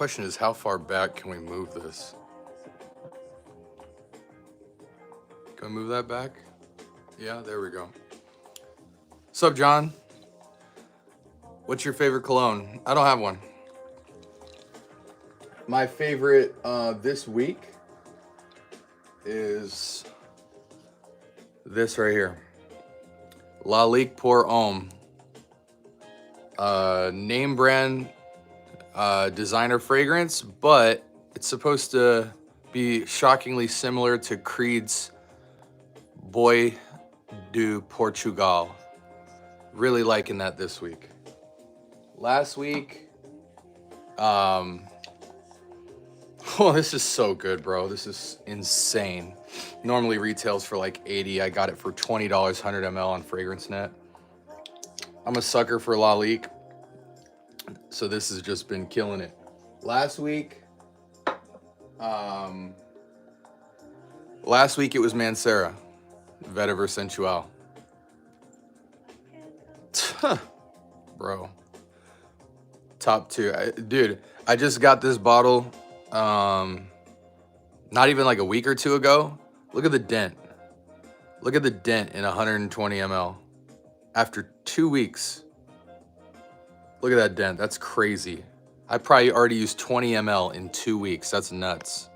question is, how far back can we move this? Can we move that back? Yeah, there we go. What's up, John? What's your favorite cologne? I don't have one. My favorite this week is this right here. Lalique Pour Homme. Name brand designer fragrance, but it's supposed to be shockingly similar to Creed's Boy do Portugal. Really liking that this week. Last week, oh, this is so good, bro. This is insane. Normally retails for like $80. I got it for $20, 100 ml on FragranceNet. I'm a sucker for Lalique, so this has just been killing it. Last week it was Mancera, Vetiver Sensual. Bro. Top two. Dude, I just got this bottle not even like a week or two ago. Look at the dent. Look at the dent in 120 ml. After 2 weeks. Look at that dent. That's crazy. I probably already used 20 ml in 2 weeks. That's nuts.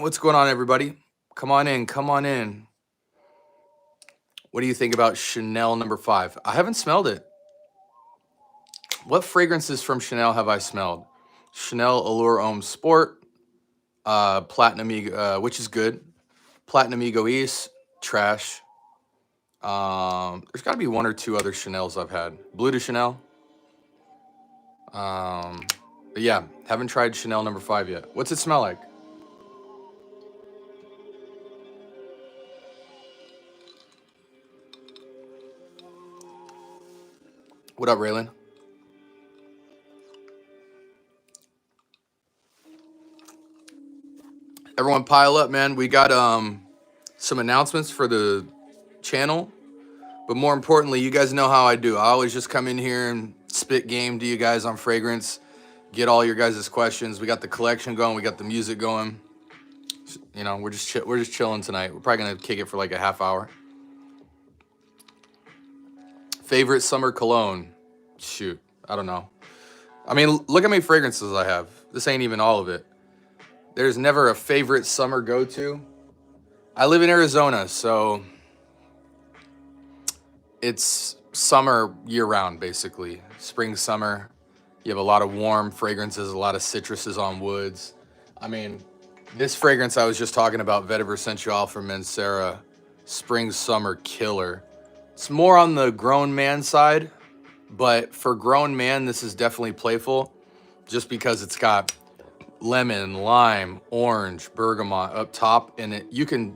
What's going on, everybody? Come on in. Come on in. What do you think about Chanel No. 5? I haven't smelled it. What fragrances from Chanel have I smelled? Chanel Allure Homme Sport, Platinum Ego, which is good. Platinum Egoist, trash. There's got to be one or two other Chanels I've had. Bleu de Chanel. But yeah, haven't tried Chanel No. 5 yet. What's it smell like? What up, Raylan? Everyone pile up, man. We got some announcements for the channel. But more importantly, you guys know how I do. I always just come in here and spit game to you guys on fragrance. Get all your guys' questions. We got the collection going. We got the music going. You know, we're just chilling tonight. We're probably going to kick it for like a half hour. Favorite summer cologne? Shoot, I don't know. I mean, look how many fragrances I have. This ain't even all of it. There's never a favorite summer go-to. I live in Arizona, so it's summer year-round, basically. Spring, summer. You have a lot of warm fragrances, a lot of citruses on woods. I mean, this fragrance I was just talking about, Vetiver Sensual from Mancera, spring, summer killer. It's more on the grown man side, but for grown man, this is definitely playful just because it's got lemon, lime, orange, bergamot up top. And you can,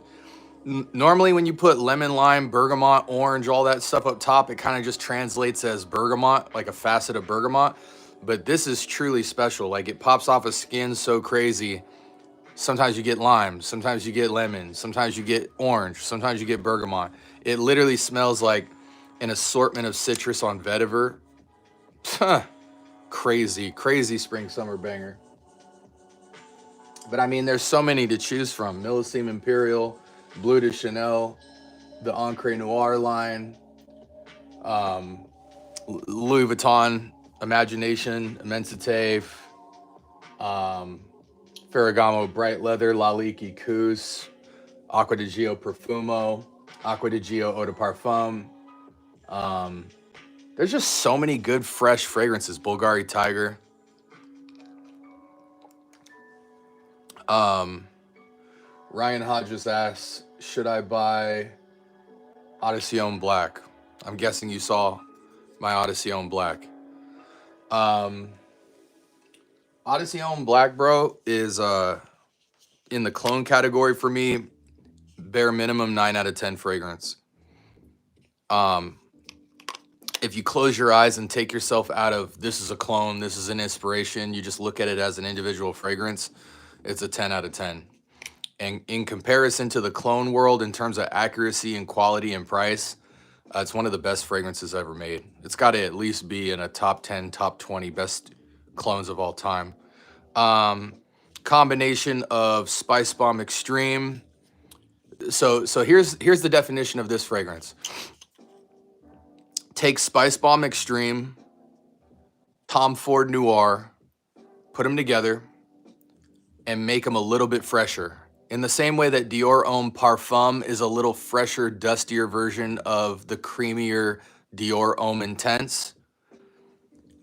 normally when you put lemon, lime, bergamot, orange, all that stuff up top, it kind of just translates as bergamot, like a facet of bergamot. But this is truly special. Like, it pops off a skin so crazy. Sometimes you get lime, sometimes you get lemon, sometimes you get orange, sometimes you get bergamot. It literally smells like an assortment of citrus on vetiver. Crazy, crazy spring summer banger. But I mean, there's so many to choose from. Millésime Imperial, Bleu de Chanel, the Ancre Noir line, Louis Vuitton Imagination, Immensité, Ferragamo Bright Leather, Lalique Ecousse, Acqua di Gio Profumo, Acqua di Gio Eau de Parfum. There's just so many good fresh fragrances. Bulgari Tiger. Ryan Hodges asks, should I buy Odyssey Homme Black? I'm guessing you saw my Odyssey Homme Black. Odyssey Homme Black, bro, is in the clone category for me, bare minimum 9 out of 10 fragrance. If you close your eyes and take yourself out of this is a clone, this is an inspiration, you just look at it as an individual fragrance, it's a 10 out of 10. And in comparison to the clone world in terms of accuracy and quality and price, It's one of the best fragrances ever made. It's got to at least be in a top 10, top 20 best clones of all time. Combination of Spice Bomb Extreme. So here's the definition of this fragrance. Take Spice Bomb Extreme, Tom Ford Noir, put them together, and make them a little bit fresher. In the same way that Dior Homme Parfum is a little fresher, dustier version of the creamier Dior Homme Intense,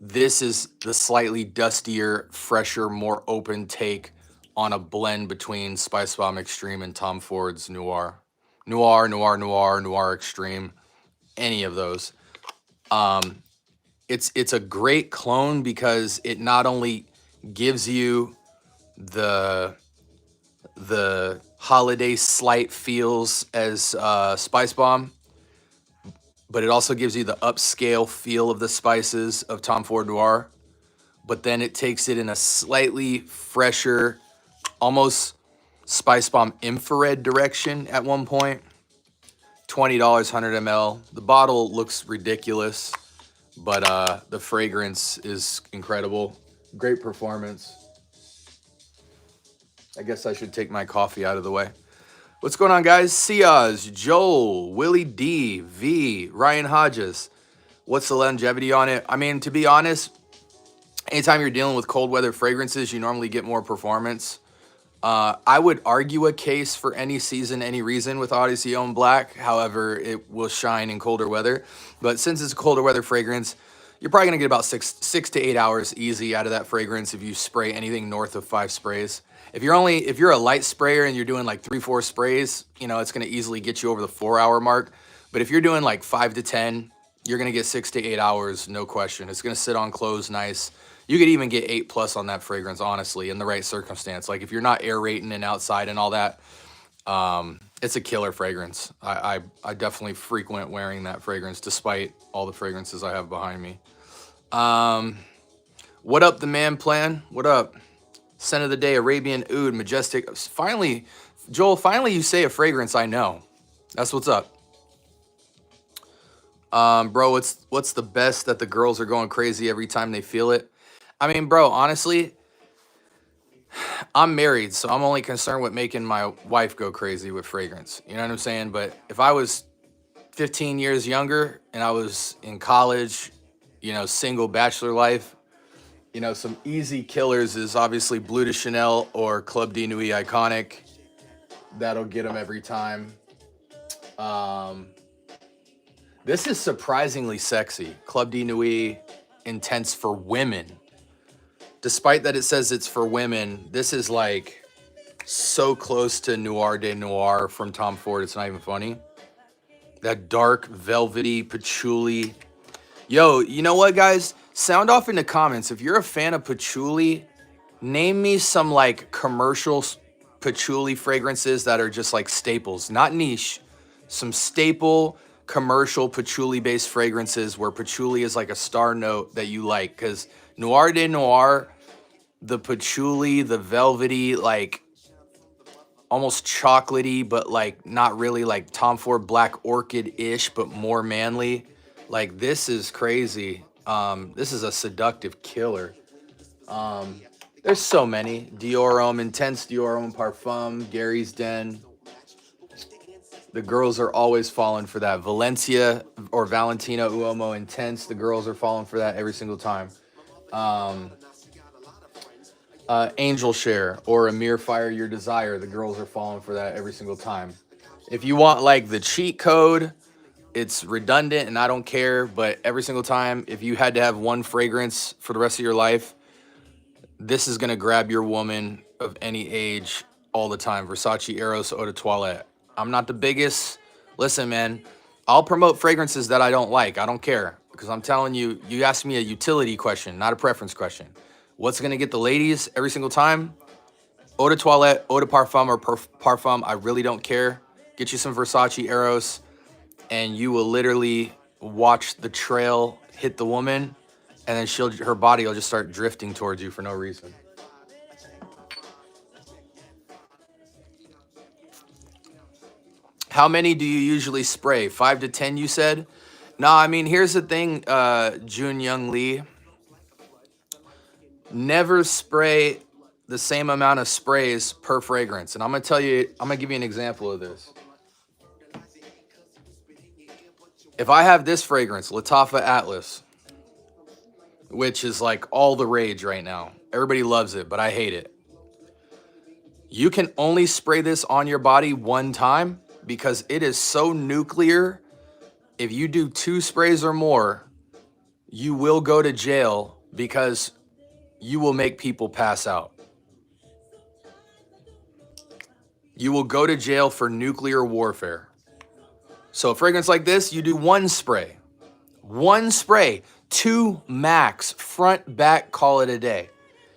this is the slightly dustier, fresher, more open take on a blend between Spice Bomb Extreme and Tom Ford's Noir. Noir, Noir, Noir, Noir Extreme, any of those. It's a great clone because it not only gives you the holiday slight feels as Spice Bomb, but it also gives you the upscale feel of the spices of Tom Ford Noir. But then it takes it in a slightly fresher, almost Spice Bomb infrared direction at one point. $20, 100 ml. The bottle looks ridiculous, but the fragrance is incredible. Great performance. I guess I should take my coffee out of the way. What's going on, guys? Siaz, Joel, Willie D, V, Ryan Hodges. What's the longevity on it? I mean, to be honest, anytime you're dealing with cold weather fragrances, you normally get more performance. I would argue a case for any season, any reason with Odyssey Homme Black. However, it will shine in colder weather. But since it's a colder weather fragrance, you're probably gonna get about six to 8 hours easy out of that fragrance if you spray anything north of 5 sprays. If you're a light sprayer and you're doing like 3-4 sprays, you know, it's gonna easily get you over the 4-hour mark. But if you're doing like 5 to 10, you're gonna get 6 to 8 hours, no question. It's gonna sit on clothes nice. You could even get 8+ on that fragrance, honestly, in the right circumstance. Like if you're not aerating and outside and all that, it's a killer fragrance. I definitely frequent wearing that fragrance despite all the fragrances I have behind me. What up, the man plan? What up? Scent of the day, Arabian Oud, Majestic. Finally, Joel, finally you say a fragrance I know. That's what's up. Bro, what's the best that the girls are going crazy every time they feel it? I mean, bro, honestly, I'm married, so I'm only concerned with making my wife go crazy with fragrance. You know what I'm saying? But if I was 15 years younger and I was in college, you know, single bachelor life, you know, some easy killers is obviously Bleu de Chanel or Club de Nuit Iconic. That'll get them every time. This is surprisingly sexy. Club de Nuit Intense for women. Despite that it says it's for women, this is like so close to Noir de Noir from Tom Ford, it's not even funny. That dark, velvety, patchouli. Yo, you know what, guys? Sound off in the comments. If you're a fan of patchouli, name me some like commercial patchouli fragrances that are just like staples, not niche. Some staple commercial patchouli-based fragrances where patchouli is like a star note that you like. Because Noir de Noir, the patchouli, the velvety, like almost chocolatey, but like not really, like Tom Ford Black Orchid-ish, but more manly. Like this is crazy. This is a seductive killer. There's so many. Dior Homme Intense, Dior Homme Parfum, Gary's Den. The girls are always falling for that. Valencia or Valentino Uomo Intense. The girls are falling for that every single time. Angel Share or Amir Fire Your Desire. The girls are falling for that every single time. If you want like the cheat code, it's redundant and I don't care, but every single time, if you had to have one fragrance for the rest of your life, this is going to grab your woman of any age all the time. Versace Eros Eau de Toilette. I'm not the biggest. Listen, man, I'll promote fragrances that I don't like. I don't care because I'm telling you, you asked me a utility question, not a preference question. What's going to get the ladies every single time? Eau de Toilette, Eau de Parfum, or Parfum. I really don't care. Get you some Versace Eros and you will literally watch the trail hit the woman and then her body will just start drifting towards you for no reason. How many do you usually spray? 5 to 10, you said? Nah, I mean, here's the thing, Jun Young Lee. Never spray the same amount of sprays per fragrance. And I'm going to tell you, I'm going to give you an example of this. If I have this fragrance, Lattafa Atlas, which is like all the rage right now. Everybody loves it, but I hate it. You can only spray this on your body one time because it is so nuclear. If you do 2 sprays or more, you will go to jail because you will make people pass out. You will go to jail for nuclear warfare. So a fragrance like this, you do 1 spray. 1 spray, 2 max, front, back, call it a day.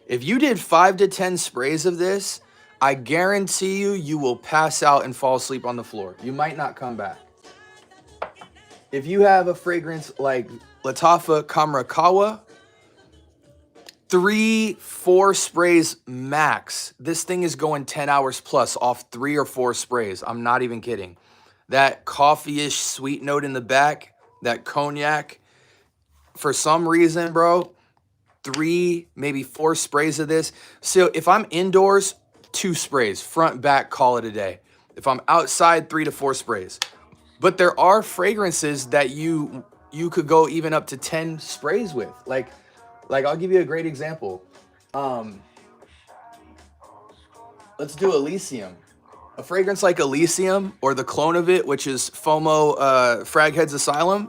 If you did 5 to 10 sprays of this, I guarantee you, you will pass out and fall asleep on the floor. You might not come back. If you have a fragrance like Lattafa Kamarakawa, 3-4 sprays max. This thing is going 10 hours plus off 3 or 4 sprays. I'm not even kidding. That coffee-ish sweet note in the back, that cognac, for some reason, bro, 3, maybe 4 sprays of this. So if I'm indoors, 2 sprays, front, back, call it a day. If I'm outside, 3 to 4 sprays. But there are fragrances that you could go even up to 10 sprays with. Like I'll give you a great example. Let's do Elysium. A fragrance like Elysium, or the clone of it, which is FOMO Fragheads Asylum,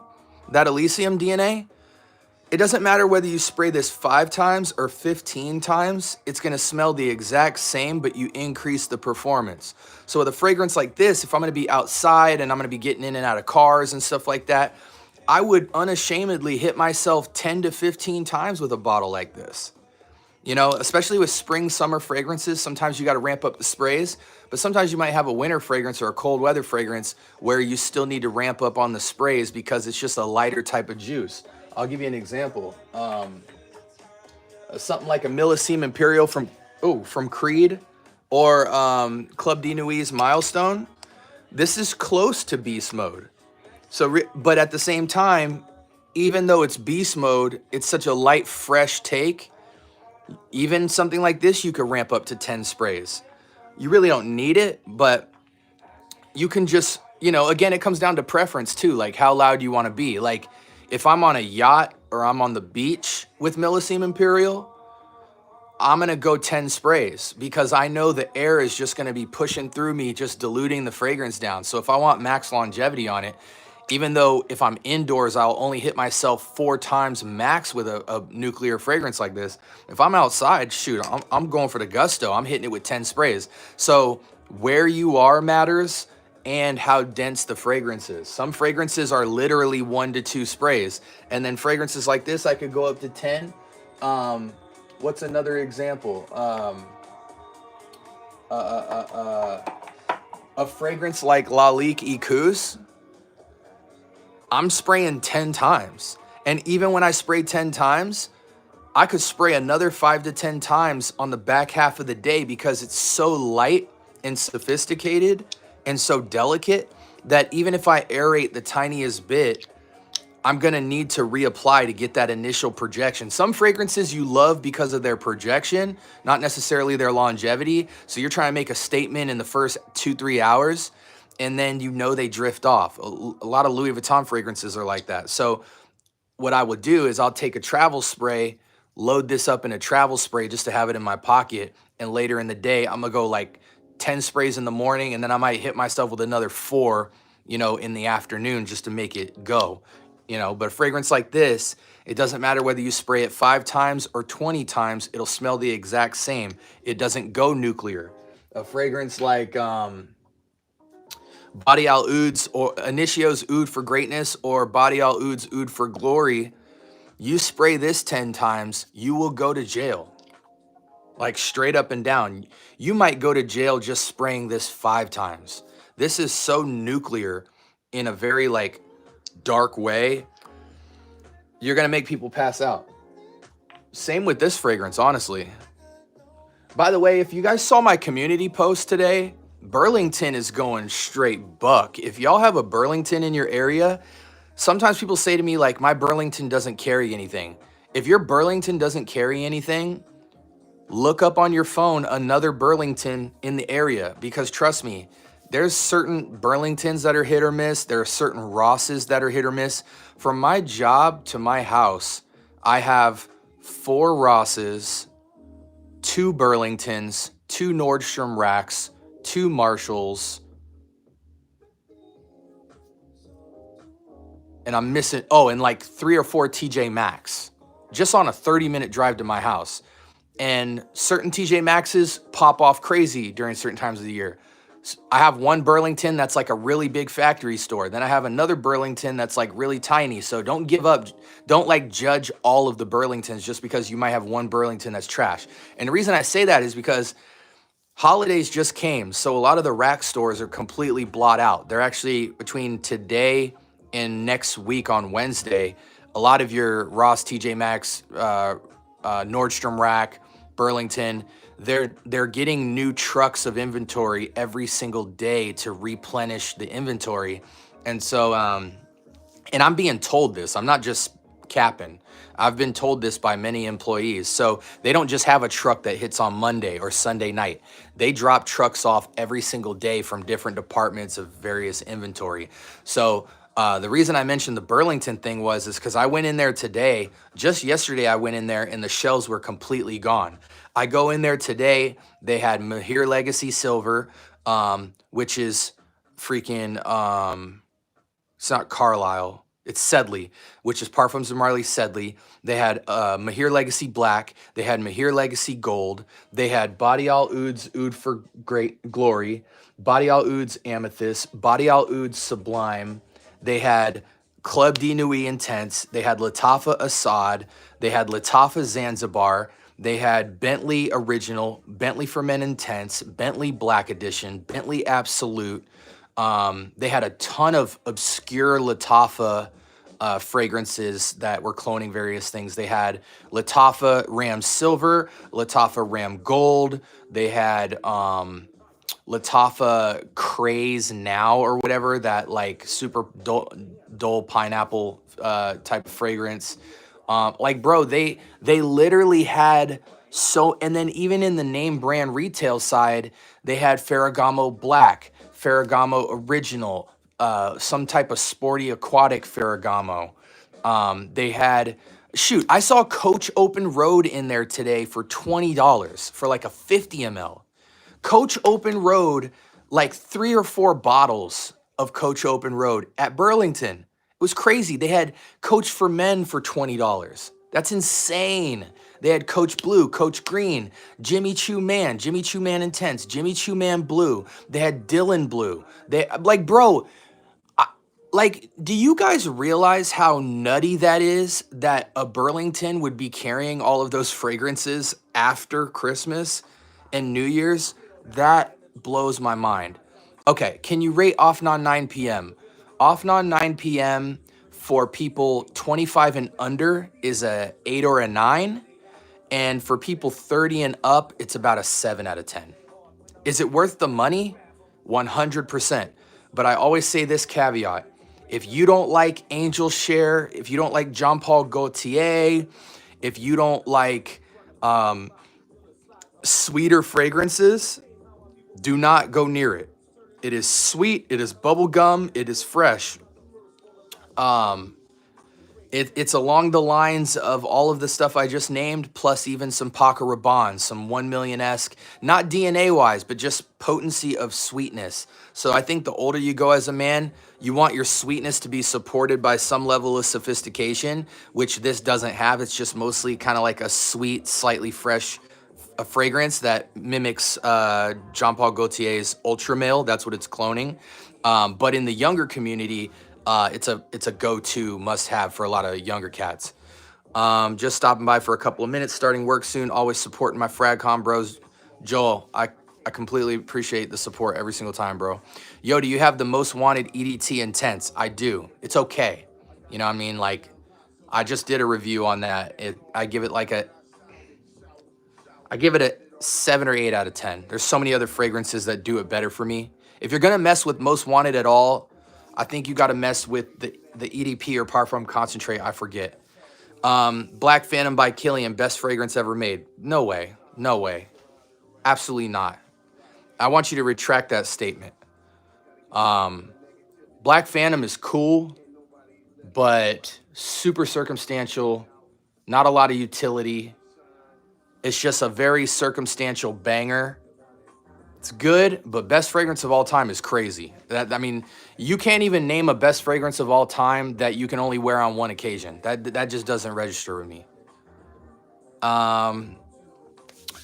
that Elysium DNA, it doesn't matter whether you spray this 5 times or 15 times, it's gonna smell the exact same, but you increase the performance. So with a fragrance like this, if I'm gonna be outside and I'm gonna be getting in and out of cars and stuff like that, I would unashamedly hit myself 10 to 15 times with a bottle like this. You know, especially with spring, summer fragrances, sometimes you gotta ramp up the sprays, but sometimes you might have a winter fragrance or a cold weather fragrance where you still need to ramp up on the sprays because it's just a lighter type of juice. I'll give you an example. Something like a Millésime Imperial from Creed, or Club de Nuit's Milestone. This is close to beast mode. So, but at the same time, even though it's beast mode, it's such a light, fresh take. Even something like this, you could ramp up to 10 sprays. You really don't need it, but you can just, you know, again, it comes down to preference too, like how loud you want to be. Like, if I'm on a yacht or I'm on the beach with Millésime Imperial, I'm going to go 10 sprays because I know the air is just going to be pushing through me, just diluting the fragrance down. So if I want max longevity on it, even though if I'm indoors, I'll only hit myself 4 times max with a nuclear fragrance like this. If I'm outside, shoot, I'm going for the gusto. I'm hitting it with 10 sprays. So where you are matters, and how dense the fragrance is. Some fragrances are literally 1 to 2 sprays. And then fragrances like this, I could go up to 10. What's another example? A fragrance like Lalique Icus, I'm spraying 10 times. And even when I spray 10 times, I could spray another 5 to 10 times on the back half of the day because it's so light and sophisticated and so delicate that even if I aerate the tiniest bit, I'm gonna need to reapply to get that initial projection. Some fragrances you love because of their projection, not necessarily their longevity. So you're trying to make a statement in the first 2-3 hours, and then you know they drift off. A lot of Louis Vuitton fragrances are like that. So what I would do is I'll take a travel spray, load this up in a travel spray just to have it in my pocket, and later in the day, I'm gonna go like 10 sprays in the morning, and then I might hit myself with another 4, you know, in the afternoon just to make it go, you know. But a fragrance like this, it doesn't matter whether you spray it 5 times or 20 times, it'll smell the exact same. It doesn't go nuclear. A fragrance like Body Al Oud's or Initio's Oud for Greatness or Body Al Oud's Oud for Glory, you spray this 10 times, you will go to jail. Like straight up and down. You might go to jail just spraying this 5 times. This is so nuclear in a very like dark way. You're gonna make people pass out. Same with this fragrance, honestly. By the way, if you guys saw my community post today, Burlington is going straight buck. If y'all have a Burlington in your area, sometimes people say to me, like, my Burlington doesn't carry anything. If your Burlington doesn't carry anything, look up on your phone another Burlington in the area, because trust me, there's certain Burlingtons that are hit or miss. There are certain Rosses that are hit or miss. From my job to my house, I have 4 Rosses, 2 Burlingtons, 2 Nordstrom Racks, 2 Marshalls, and I'm missing, oh, and like 3 or 4 TJ Maxx, just on a 30-minute drive to my house. And certain TJ Maxxes pop off crazy during certain times of the year. I have one Burlington that's like a really big factory store. Then I have another Burlington that's like really tiny. So don't give up. Don't like judge all of the Burlingtons just because you might have one Burlington that's trash. And the reason I say that is because holidays just came. So a lot of the rack stores are completely blot out. They're actually, between today and next week on Wednesday, a lot of your Ross, TJ Maxx, Nordstrom Rack, Burlington, they're getting new trucks of inventory every single day to replenish the inventory. And so and I'm being told this, I'm not just capping. I've been told this by many employees. So they don't just have a truck that hits on Monday or Sunday night. They drop trucks off every single day from different departments of various inventory. So the reason I mentioned the Burlington thing is because I went in there today. Just yesterday, I went in there and the shelves were completely gone. I go in there today. They had Mahir Legacy Silver, which is freaking, it's not Carlisle. It's Sedley, which is Parfums de Marly Sedley. They had Mahir Legacy Black. They had Mahir Legacy Gold. They had Body Al Oud's Oud for Great Glory, Body Al Oud's Amethyst, Body Al Oud's Sublime. They had Club de Nuit Intense. They had Latafa Assad. They had Latafa Zanzibar. They had Bentley Original, Bentley for Men Intense, Bentley Black Edition, Bentley Absolute. They had a ton of obscure Latafa fragrances that were cloning various things. They had Latafa Ram Silver, Latafa Ram Gold. They had Latafa Craze Now or whatever, that like super dull pineapple type of fragrance. Like, bro, they literally had so, and then even in the name brand retail side, they had Ferragamo Black, Ferragamo Original, some type of sporty aquatic Ferragamo. They had, shoot, I saw Coach Open Road in there today for $20 for like a 50 ml. Coach Open Road, like 3 or 4 bottles of Coach Open Road at Burlington. It was crazy. They had Coach for Men for $20. That's insane. They had Coach Blue, Coach Green, Jimmy Choo Man Intense, Jimmy Choo Man Blue. They had Dylan Blue. They, like, bro, like, do you guys realize how nutty that is, that a Burlington would be carrying all of those fragrances after Christmas and New Year's? That blows my mind. Okay, can you rate Offnon 9 p.m.? Offnon 9 p.m. for people 25 and under is a 8 or a 9. And for people 30 and up, it's about a 7 out of 10. Is it worth the money? 100%. But I always say this caveat. If you don't like Angel Share, if you don't like Jean Paul Gaultier, if you don't like sweeter fragrances, do not go near it. It is sweet, it is bubblegum, it is fresh. It's along the lines of all of the stuff I just named, plus even some Paco Rabanne, some 1 million-esque, not DNA-wise, but just potency of sweetness. So I think the older you go as a man, you want your sweetness to be supported by some level of sophistication, which this doesn't have. It's just mostly kind of like a sweet, slightly fresh a fragrance that mimics Jean Paul Gaultier's Ultra Male. That's what it's cloning. But in the younger community, it's a go-to must-have for a lot of younger cats. Just stopping by for a couple of minutes, starting work soon, always supporting my FragCom bros. Joel, I completely appreciate the support every single time, bro. Yo, do you have the most wanted EDT Intense? I do. It's okay. You know what I mean? Like, I just did a review on that. I give it 7 or 8 out of 10. There's so many other fragrances that do it better for me. If you're gonna mess with Most Wanted at all, I think you gotta mess with the EDP or Parfum Concentrate, I forget. Black Phantom by Killian, best fragrance ever made. No way, no way, absolutely not. I want you to retract that statement. Black Phantom is cool, but super circumstantial, not a lot of utility. It's just a very circumstantial banger. It's good, but best fragrance of all time is crazy. I mean, you can't even name a best fragrance of all time that you can only wear on one occasion. That just doesn't register with me.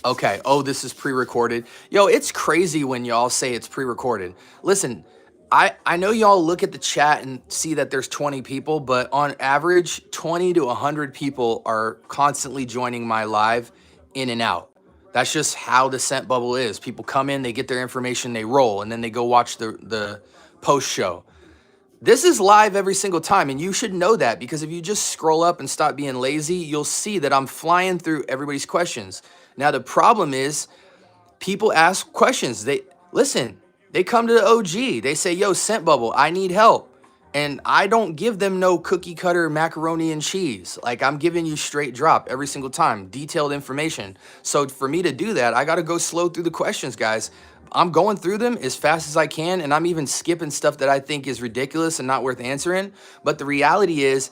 Okay. Oh, this is pre-recorded. Yo, it's crazy when y'all say it's pre-recorded. Listen, I know y'all look at the chat and see that there's 20 people, but on average, 20 to 100 people are constantly joining my live in and out. That's just how the scent bubble is. People come in, they get their information, they roll, and then they go watch the post show. This is live every single time, and you should know that, because if you just scroll up and stop being lazy, you'll see that I'm flying through everybody's questions. Now, the problem is people ask questions. They come to the OG. They say, yo, scent bubble, I need help. And I don't give them no cookie cutter macaroni and cheese. Like, I'm giving you straight drop every single time, detailed information. So for me to do that, I got to go slow through the questions, guys. I'm going through them as fast as I can, and I'm even skipping stuff that I think is ridiculous and not worth answering. But the reality is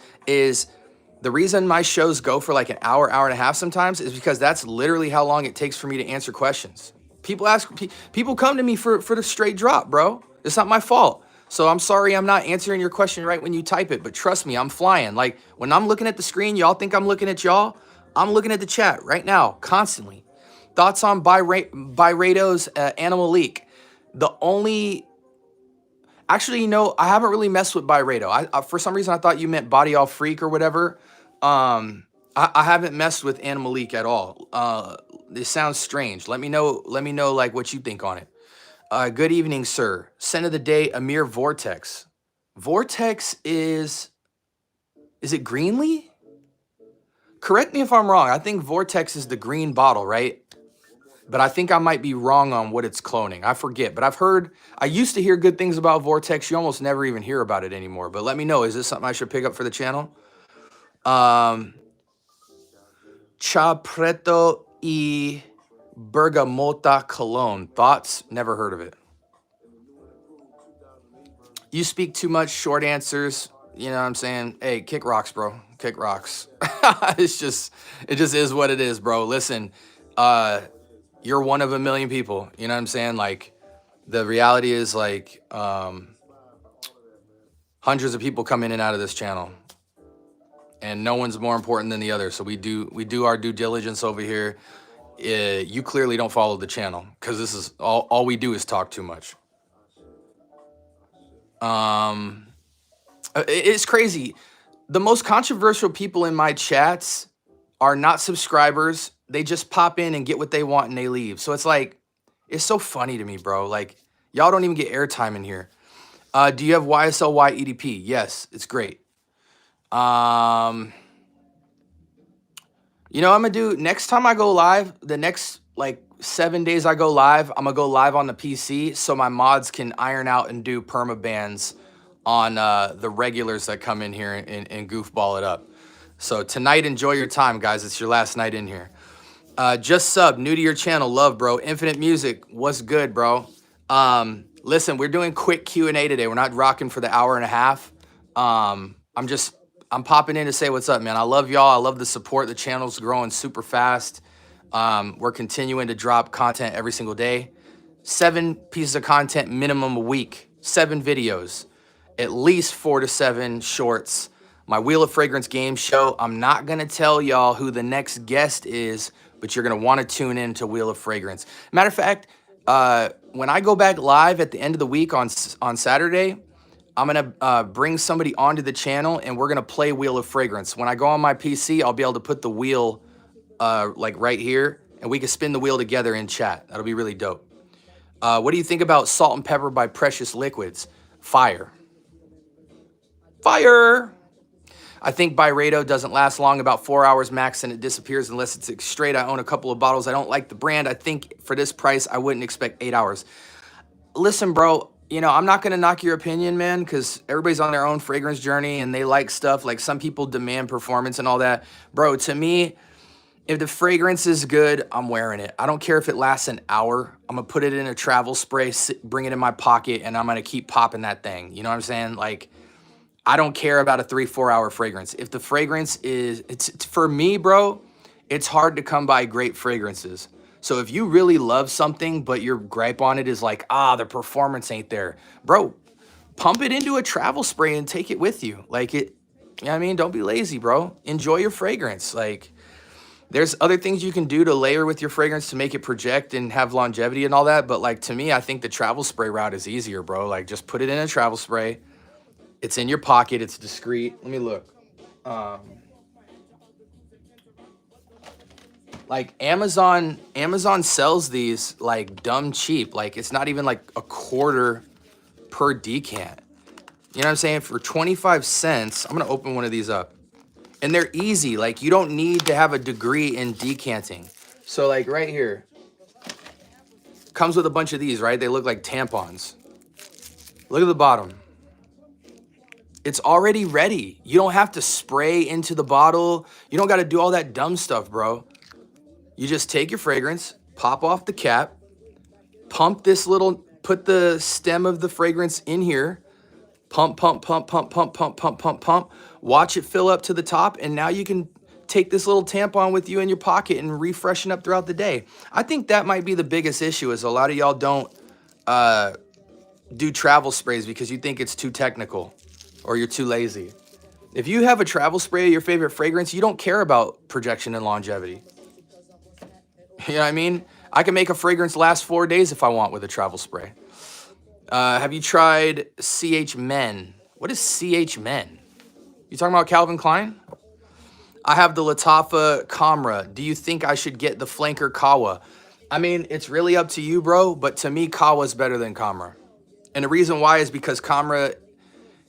the reason my shows go for like an hour, hour and a half sometimes is because that's literally how long it takes for me to answer questions. People come to me for the straight drop, bro. It's not my fault. So I'm sorry I'm not answering your question right when you type it, but trust me, I'm flying. Like, when I'm looking at the screen, y'all think I'm looking at y'all? I'm looking at the chat right now, constantly. Thoughts on Byredo's Animal Leak? Actually, you know, I haven't really messed with Byredo. I for some reason, I thought you meant Body All Freak or whatever. I haven't messed with Animal Leak at all. This sounds strange. Let me know like what you think on it. Good evening, sir. Scent of the day, Amir Vortex. Vortex is it Greenlee? Correct me if I'm wrong. I think Vortex is the green bottle, right? But I think I might be wrong on what it's cloning. I forget, but I used to hear good things about Vortex. You almost never even hear about it anymore. But let me know, is this something I should pick up for the channel? Cha Preto y Bergamota Cologne. Thoughts? Never heard of it. You speak too much, short answers. You know what I'm saying? Hey, kick rocks, bro. Kick rocks. It just is what it is, bro. Listen, you're one of a million people. You know what I'm saying? Like, the reality is, like, hundreds of people come in and out of this channel, and no one's more important than the other. So we do our due diligence over here. You clearly don't follow the channel, because this is all we do is talk too much. It's crazy. The most controversial people in my chats are not subscribers. They just pop in and get what they want and they leave. So it's like, it's so funny to me, bro. Like, y'all don't even get airtime in here. Do you have YSLY EDP? Yes, it's great. You know what I'm gonna do? Next time I go live, the next like 7 days I go live, I'm gonna go live on the PC so my mods can iron out and do perma bans on the regulars that come in here and goofball it up. So tonight, enjoy your time, guys. It's your last night in here. Just sub, new to your channel, love, bro. Infinite Music, what's good, bro? Listen, we're doing quick Q&A today. We're not rocking for the hour and a half. I'm popping in to say what's up, man. I love y'all. I love the support. The channel's growing super fast. We're continuing to drop content every single day. 7 pieces of content minimum a week. 7 videos. At least 4 to 7 shorts. My Wheel of Fragrance game show. I'm not going to tell y'all who the next guest is, but you're going to want to tune in to Wheel of Fragrance. Matter of fact, when I go back live at the end of the week on Saturday, I'm going to bring somebody onto the channel, and we're going to play Wheel of Fragrance. When I go on my PC, I'll be able to put the wheel like right here, and we can spin the wheel together in chat. That'll be really dope. What do you think about Salt and Pepper by Precious Liquids? Fire. Fire. I think Byredo doesn't last long, about 4 hours max, and it disappears unless it's straight. I own a couple of bottles. I don't like the brand. I think for this price, I wouldn't expect 8 hours. Listen, bro, you know, I'm not going to knock your opinion, man, because everybody's on their own fragrance journey and they like stuff. Like some people demand performance and all that. Bro, to me, if the fragrance is good, I'm wearing it. I don't care if it lasts an hour. I'm going to put it in a travel spray, bring it in my pocket, and I'm going to keep popping that thing. You know what I'm saying? Like, I don't care about a 3-4 hour fragrance. If the fragrance is, it's for me, bro, it's hard to come by great fragrances. So if you really love something, but your gripe on it is like, the performance ain't there, bro, pump it into a travel spray and take it with you. Like it, you know what I mean? Don't be lazy, bro. Enjoy your fragrance. Like, there's other things you can do to layer with your fragrance to make it project and have longevity and all that. But like, to me, I think the travel spray route is easier, bro. Like, just put it in a travel spray. It's in your pocket. It's discreet. Let me look. Like Amazon sells these like dumb cheap. Like it's not even like a quarter per decant. You know what I'm saying? For 25 cents, I'm gonna open one of these up. And they're easy. Like you don't need to have a degree in decanting. So like right here, comes with a bunch of these, right? They look like tampons. Look at the bottom. It's already ready. You don't have to spray into the bottle. You don't got to do all that dumb stuff, bro. You just take your fragrance, pop off the cap, pump this little, put the stem of the fragrance in here, pump, pump, pump, pump, pump, pump, pump, pump, pump, watch it fill up to the top, and now you can take this little tampon with you in your pocket and refreshen up throughout the day. I think that might be the biggest issue is a lot of y'all don't do travel sprays because you think it's too technical or you're too lazy. If you have a travel spray, your favorite fragrance, you don't care about projection and longevity. You know what I mean? I can make a fragrance last 4 days if I want with a travel spray. Have you tried CH Men? What is CH Men? You talking about Calvin Klein? I have the Lattafa Camera. Do you think I should get the Flanker Kawa? I mean, it's really up to you, bro. But to me, Kawa's better than Camera. And the reason why is because Camera,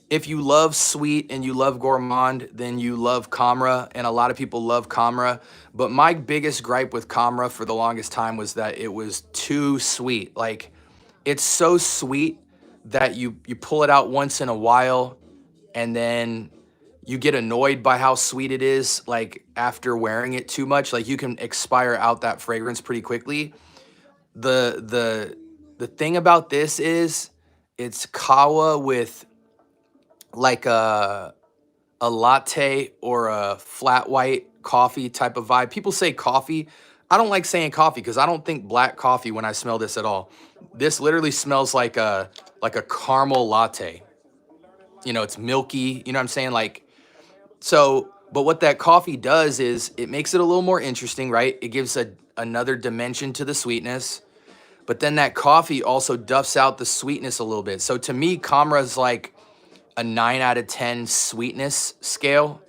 if you love sweet and you love gourmand, then you love Camera, and a lot of people love Camera. But my biggest gripe with Camera for the longest time was that it was too sweet. Like, it's so sweet that you pull it out once in a while, and then you get annoyed by how sweet it is, like, after wearing it too much. Like, you can expire out that fragrance pretty quickly. The thing about this is it's Kawa with like a latte or a flat white coffee type of vibe. People say coffee. I don't like saying coffee because I don't think black coffee when I smell this at all. This literally smells like a caramel latte. You know, it's milky, you know what I'm saying? Like, so, but what that coffee does is it makes it a little more interesting, right? It gives another dimension to the sweetness. But then that coffee also duffs out the sweetness a little bit. So to me, Camera's like a 9 out of 10 sweetness scale.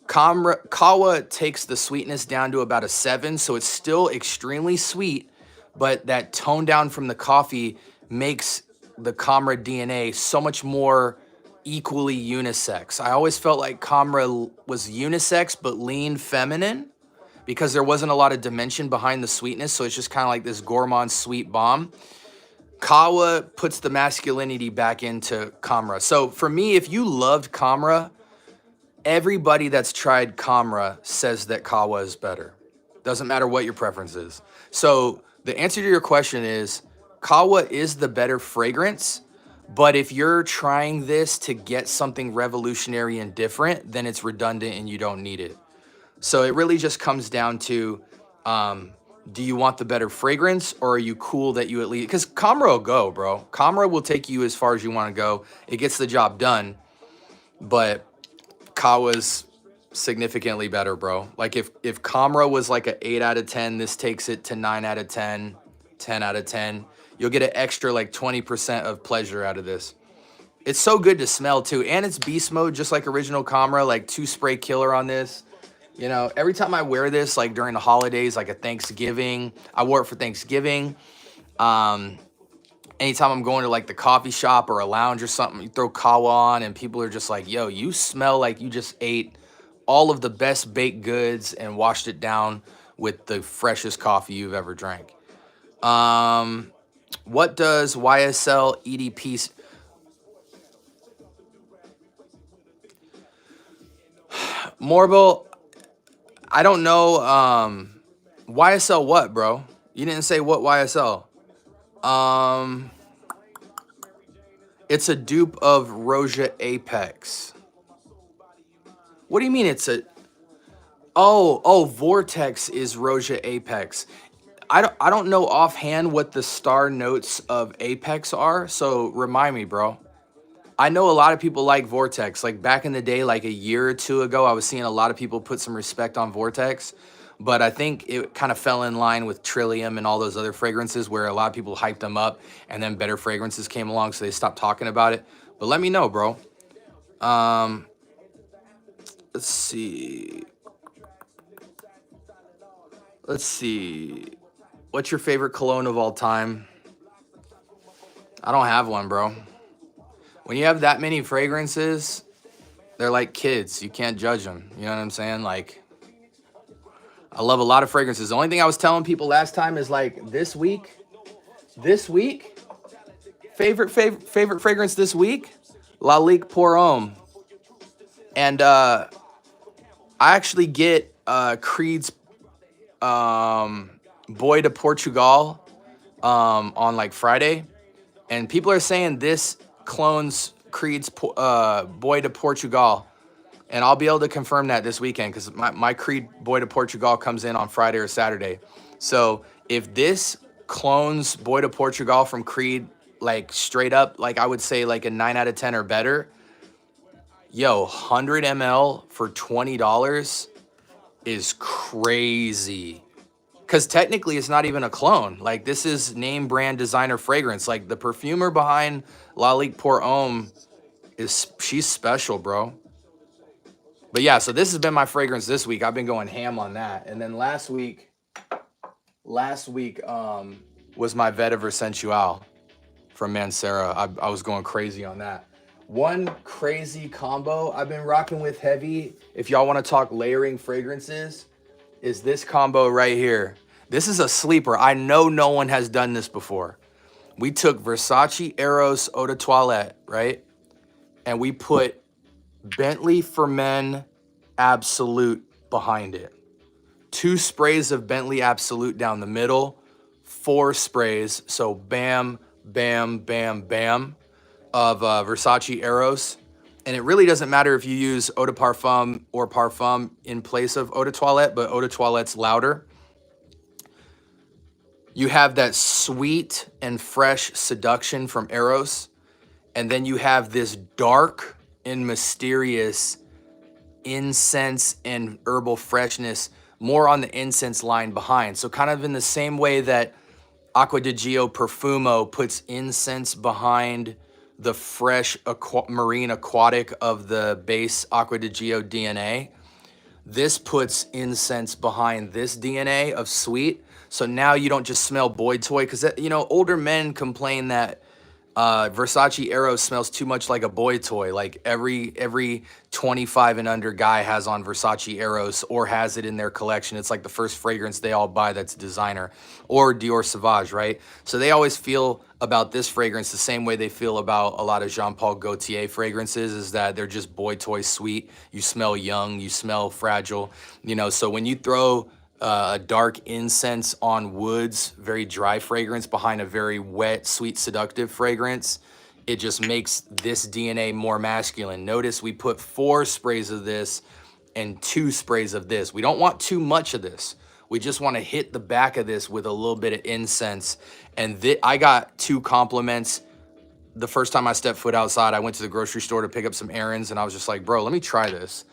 Kawa takes the sweetness down to about a 7, so it's still extremely sweet, but that tone down from the coffee makes the Camera DNA so much more equally unisex. I always felt like Camera was unisex but lean feminine because there wasn't a lot of dimension behind the sweetness, so it's just kind of like this gourmand sweet bomb. Kawa puts the masculinity back into Camera. So for me, if you loved Camera, everybody that's tried Camera says that Kawa is better. Doesn't matter what your preference is. So the answer to your question is Kawa is the better fragrance, but if you're trying this to get something revolutionary and different, then it's redundant and you don't need it. So it really just comes down to, do you want the better fragrance, or are you cool that you at least, because Camera will go, bro. Camera will take you as far as you want to go. It gets the job done, but Kawa's significantly better, bro. Like if Camera was like an 8 out of 10, this takes it to 9 out of 10, 10 out of 10. You'll get an extra like 20% of pleasure out of this. It's so good to smell too. And it's beast mode, just like original Camera, like 2 spray killer on this. You know, every time I wear this, like during the holidays, like a Thanksgiving, I wore it for Thanksgiving. anytime I'm going to like the coffee shop or a lounge or something, you throw kawa on and people are just like, yo, you smell like you just ate all of the best baked goods and washed it down with the freshest coffee you've ever drank. What does YSL EDP? Morbo, I don't know. YSL what, bro? You didn't say what YSL. It's a dupe of Roja Apex. What do you mean it's a... Oh, Vortex is Roja Apex. I don't know offhand what the star notes of Apex are, so remind me, bro. I know a lot of people like Vortex. Like back in the day, like a year or two ago, I was seeing a lot of people put some respect on Vortex, but I think it kind of fell in line with Trillium and all those other fragrances where a lot of people hyped them up and then better fragrances came along, so they stopped talking about it. But let me know, bro. Let's see. What's your favorite cologne of all time? I don't have one, bro. When you have that many fragrances, they're like kids. You can't judge them. You know what I'm saying? Like, I love a lot of fragrances. The only thing I was telling people last time is like this week, favorite fragrance this week, Lalique Pour Homme. And I actually get Creed's Boy de Portugal on like Friday, and people are saying this clones Creed's Boy de Portugal, and I'll be able to confirm that this weekend because my Creed Boy de Portugal comes in on Friday or Saturday. So if this clones Boy de Portugal from Creed, like straight up, like I would say like a 9 out of 10 or better, yo, 100 ml for $20 is crazy. Because technically it's not even a clone. Like this is name brand designer fragrance. Like the perfumer behind Lalique Pour Homme she's special, bro. But yeah, so this has been my fragrance this week. I've been going ham on that. And then last week was my Vetiver Sensual from Mancera. I was going crazy on that. One crazy combo I've been rocking with heavy, if y'all want to talk layering fragrances, is this combo right here. This is a sleeper. I know no one has done this before. We took Versace Eros Eau de Toilette, right? And we put Bentley for Men Absolute behind it. 2 sprays of Bentley Absolute down the middle, 4 sprays, so bam, bam, bam, bam, of Versace Eros. And it really doesn't matter if you use Eau de Parfum or Parfum in place of Eau de Toilette, but Eau de Toilette's louder. You have that sweet and fresh seduction from Eros. And then you have this dark and mysterious incense and herbal freshness, more on the incense line behind. So kind of in the same way that Acqua di Gio Profumo puts incense behind the fresh marine aquatic of the base Acqua di Gio DNA. This puts incense behind this DNA of sweet. So now you don't just smell boy toy, because you know, older men complain that Versace Eros smells too much like a boy toy. Like every 25 and under guy has on Versace Eros or has it in their collection. It's like the first fragrance they all buy that's designer, or Dior Sauvage, right? So they always feel about this fragrance the same way they feel about a lot of Jean Paul Gaultier fragrances, is that they're just boy toy sweet. You smell young, you smell fragile, you know. So when you throw a dark incense on woods, very dry fragrance behind a very wet, sweet, seductive fragrance, it just makes this DNA more masculine. Notice we put 4 sprays of this and 2 sprays of this. We don't want too much of this. We just want to hit the back of this with a little bit of incense. And I got 2 compliments. The first time I stepped foot outside, I went to the grocery store to pick up some errands, and I was just like, bro, let me try this.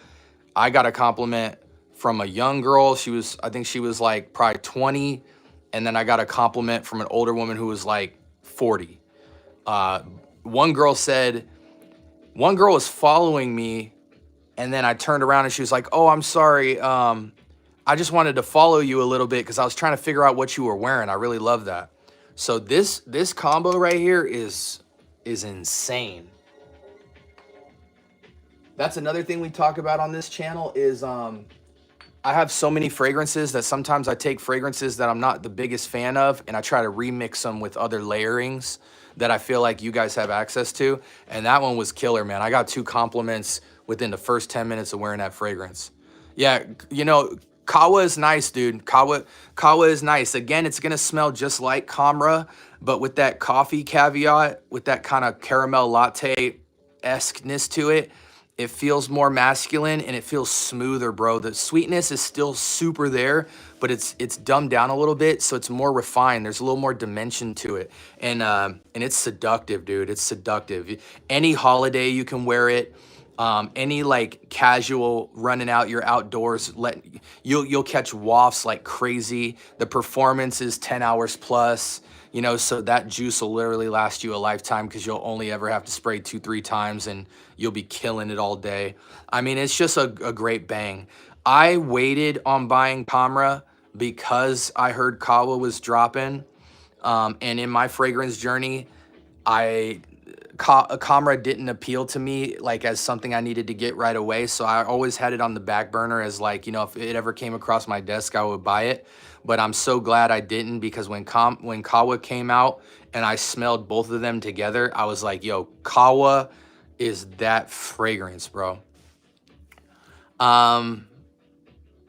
I got a compliment from a young girl. I think she was like probably 20. And then I got a compliment from an older woman who was like 40. One girl was following me, and then I turned around and she was like, oh, I'm sorry. I just wanted to follow you a little bit because I was trying to figure out what you were wearing. I really love that. So this combo right here is insane. That's another thing we talk about on this channel is I have so many fragrances that sometimes I take fragrances that I'm not the biggest fan of and I try to remix them with other layerings that I feel like you guys have access to. And that one was killer, man. I got 2 compliments within the first 10 minutes of wearing that fragrance. Yeah, you know, Kawa is nice, dude. Kawa is nice. Again, it's gonna smell just like Kamra, but with that coffee caveat, with that kind of caramel latte-esqueness to it. It feels more masculine and it feels smoother, bro. The sweetness is still super there, but it's dumbed down a little bit, so it's more refined. There's a little more dimension to it, and it's seductive, dude. It's seductive. Any holiday you can wear it. Any like casual running out, you're outdoors, you'll catch wafts like crazy. The performance is 10 hours plus. You know, so that juice will literally last you a lifetime because you'll only ever have to spray 2-3 times and you'll be killing it all day. I mean, it's just a great bang. I waited on buying Kamra because I heard Kawa was dropping. And in my fragrance journey, Kamra didn't appeal to me like as something I needed to get right away. So I always had it on the back burner as like, you know, if it ever came across my desk, I would buy it. But I'm so glad I didn't because when Kawa came out and I smelled both of them together, I was like, yo, Kawa is that fragrance, bro. Yeah,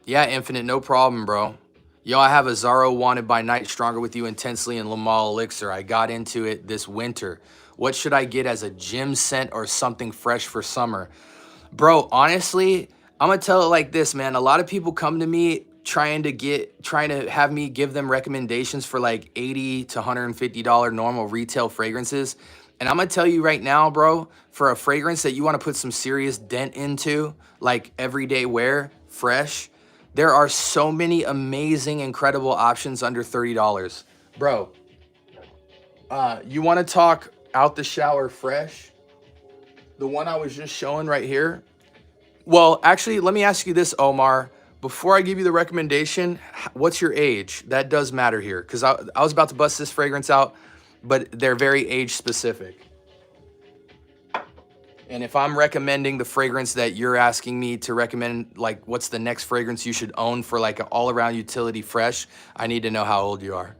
Infinite, no problem, bro. Yo, I have a Zaro Wanted by Night Stronger With You Intensely and Lamal Elixir. I got into it this winter. What should I get as a gym scent or something fresh for summer? Bro, honestly, I'm gonna tell it like this, man. A lot of people come to me trying to have me give them recommendations for like $80 to $150 normal retail fragrances. And I'm gonna tell you right now, bro, for a fragrance that you wanna put some serious dent into, like everyday wear, fresh, there are so many amazing, incredible options under $30. Bro, you wanna talk out the shower fresh? The one I was just showing right here. Well, actually, let me ask you this, Omar. Before I give you the recommendation, what's your age? That does matter here because I was about to bust this fragrance out, but they're very age specific. And if I'm recommending the fragrance that you're asking me to recommend, like what's the next fragrance you should own for like an all-around utility fresh, I need to know how old you are.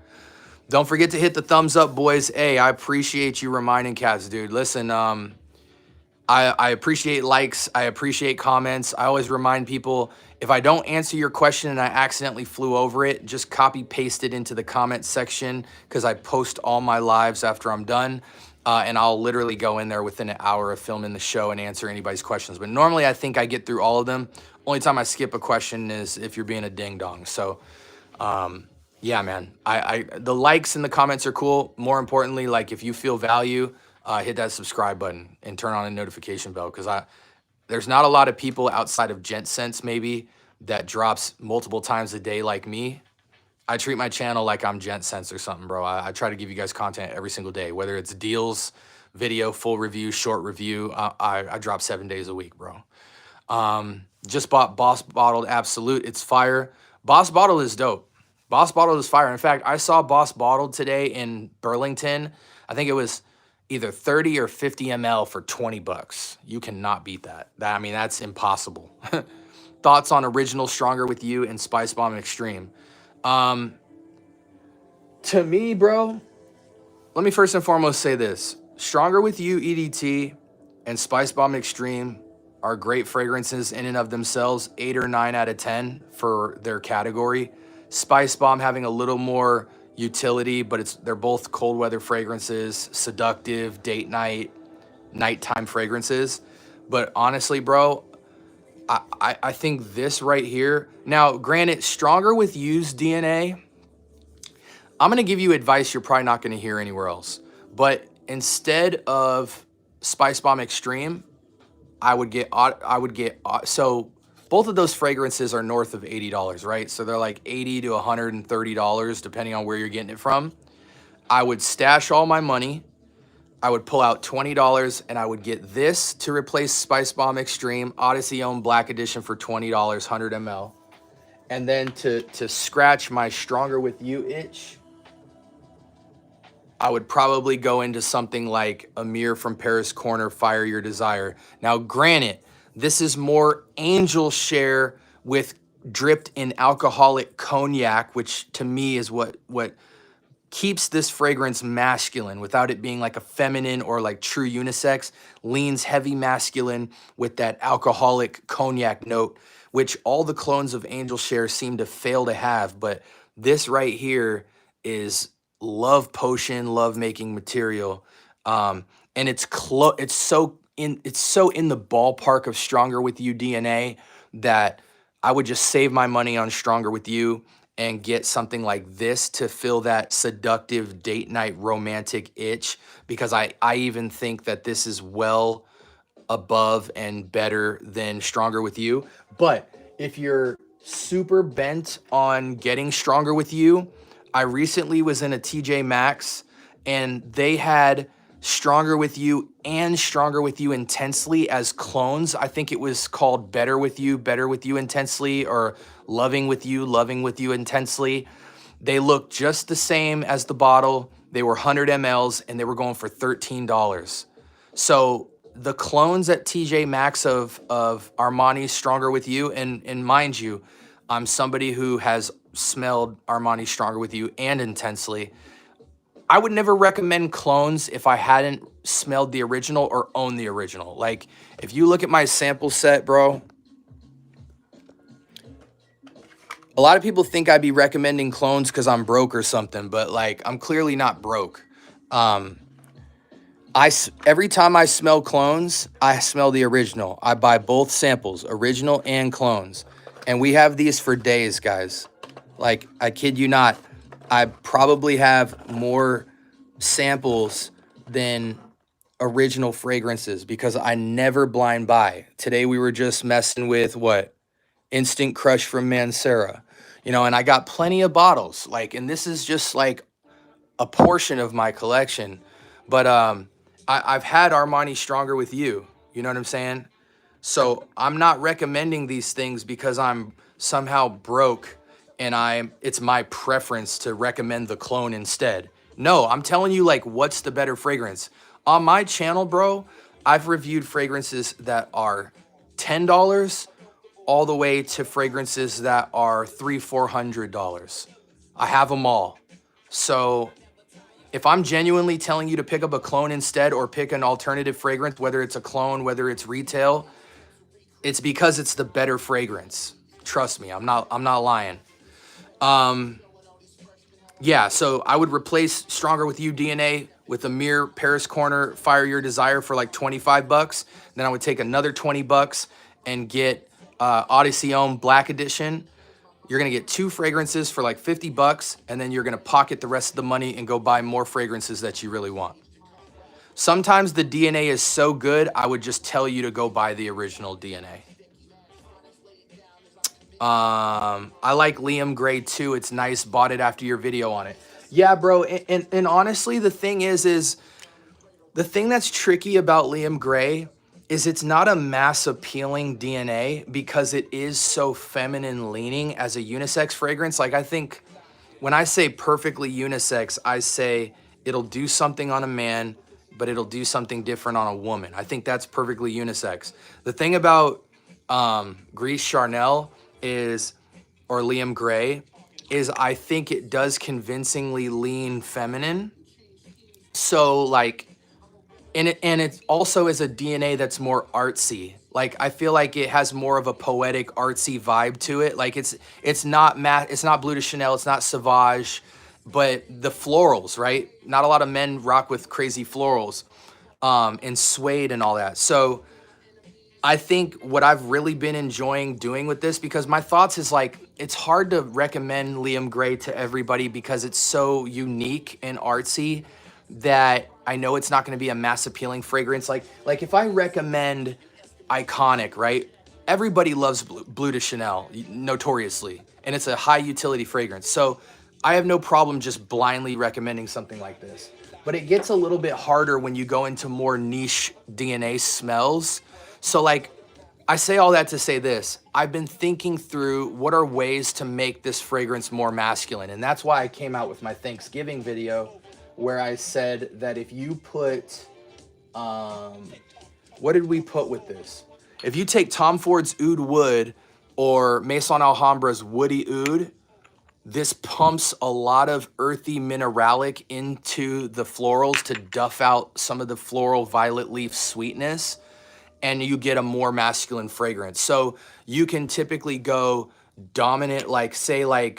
Don't forget to hit the thumbs up, boys. Hey, I appreciate you reminding cats, dude. Listen, I appreciate likes. I appreciate comments. I always remind people, if I don't answer your question and I accidentally flew over it, just copy paste it into the comment section because I post all my lives after I'm done. And I'll literally go in there within an hour of filming the show and answer anybody's questions. But normally I think I get through all of them. Only time I skip a question is if you're being a ding dong. So yeah, man, the likes and the comments are cool. More importantly, like if you feel value, hit that subscribe button and turn on a notification bell because there's not a lot of people outside of Gent Sense maybe that drops multiple times a day like me. I treat my channel like I'm Gent Sense or something, bro. I try to give you guys content every single day, whether it's deals, video, full review, short review. I drop 7 days a week, bro. Just bought Boss Bottled Absolute. It's fire. Boss Bottled is dope. Boss Bottled is fire. In fact, I saw Boss Bottled today in Burlington. I think it was either 30 or 50 ml for 20 bucks. You cannot beat that. I mean, that's impossible. Thoughts on Original Stronger With You and Spice Bomb Extreme? To me, bro, let me first and foremost say this. Stronger With You EDT and Spice Bomb Extreme are great fragrances in and of themselves, 8 or 9 out of 10 for their category. Spice Bomb having a little more utility, but they're both cold weather fragrances, seductive, date night, nighttime fragrances. But honestly, bro, I think this right here, now granted, Stronger With You's DNA, I'm gonna give you advice you're probably not gonna hear anywhere else. But instead of Spice Bomb Extreme, so both of those fragrances are north of $80, right? So they're like $80 to $130, depending on where you're getting it from. I would stash all my money. I would pull out $20 and I would get this to replace Spice Bomb Extreme, Odyssey Owned Black Edition for $20, 100 ml. And then to scratch my Stronger With You itch, I would probably go into something like Amir from Paris Corner, Fire Your Desire. Now, granted, this is more angel share with dripped in alcoholic cognac, which to me is what keeps this fragrance masculine without it being like a feminine or like true unisex. Leans heavy masculine with that alcoholic cognac note, which all the clones of Angel Share seem to fail to have. But this right here is love potion, love making material. And it's so in the ballpark of Stronger With You DNA that I would just save my money on Stronger With You and get something like this to fill that seductive date night romantic itch, because I even think that this is well above and better than Stronger With You. But if you're super bent on getting Stronger With You, I recently was in a TJ Maxx and they had Stronger With You and Stronger With You Intensely as clones. I think it was called Better With You Intensely, or Loving With You Intensely. They looked just the same as the bottle. They were 100 mLs and they were going for $13. So the clones at TJ Maxx of Armani's Stronger With You, and mind you, I'm somebody who has smelled Armani's Stronger With You and Intensely. I would never recommend clones if I hadn't smelled the original or owned the original. Like, if you look at my sample set, bro, a lot of people think I'd be recommending clones because I'm broke or something, but like, I'm clearly not broke. Every time I smell clones, I smell the original. I buy both samples, original and clones. And we have these for days, guys. Like, I kid you not, I probably have more samples than original fragrances because I never blind buy. Today we were just messing with what? Instant Crush from Mancera. You know, and I got plenty of bottles. Like, and this is just like a portion of my collection. But I've had Armani Stronger With You. You know what I'm saying? So I'm not recommending these things because I'm somehow broke and it's my preference to recommend the clone instead. No, I'm telling you, like, what's the better fragrance? On my channel, bro, I've reviewed fragrances that are $10 all the way to fragrances that are $300-$400. I have them all. So if I'm genuinely telling you to pick up a clone instead or pick an alternative fragrance, whether it's a clone, whether it's retail, it's because it's the better fragrance. Trust me, I'm not lying. Yeah, so I would replace Stronger With You DNA with Amir Paris Corner Fire Your Desire for like $25. Then I would take another $20 and get Odyssey Ohm Black Edition. You're gonna get 2 fragrances for like $50, and then you're gonna pocket the rest of the money and go buy more fragrances that you really want. Sometimes the DNA is so good, I would just tell you to go buy the original DNA. I like Liam Gray too. It's nice. Bought it after your video on it. Yeah, bro. And honestly, the thing is the thing that's tricky about Liam Gray is it's not a mass appealing DNA because it is so feminine leaning as a unisex fragrance. Like, I think when I say perfectly unisex, I say it'll do something on a man, but it'll do something different on a woman. I think that's perfectly unisex. The thing about Grease Charnel or Liam Gray is I think it does convincingly lean feminine. So like, and it also is a DNA that's more artsy. Like, I feel like it has more of a poetic artsy vibe to it. Like, it's not Bleu de Chanel, it's not Sauvage, but the florals, right? Not a lot of men rock with crazy florals, and suede and all that. So I think what I've really been enjoying doing with this, because my thoughts is like, it's hard to recommend Liam Gray to everybody because it's so unique and artsy that I know it's not going to be a mass appealing fragrance. Like if I recommend Iconic, right? Everybody loves Bleu de Chanel, notoriously, and it's a high utility fragrance. So I have no problem just blindly recommending something like this. But it gets a little bit harder when you go into more niche DNA smells. So like, I say all that to say this. I've been thinking through what are ways to make this fragrance more masculine. And that's why I came out with my Thanksgiving video where I said that if you put, what did we put with this? If you take Tom Ford's Oud Wood or Maison Alhambra's Woody Oud, this pumps a lot of earthy mineralic into the florals to duff out some of the floral violet leaf sweetness, and you get a more masculine fragrance. So you can typically go dominant, like say like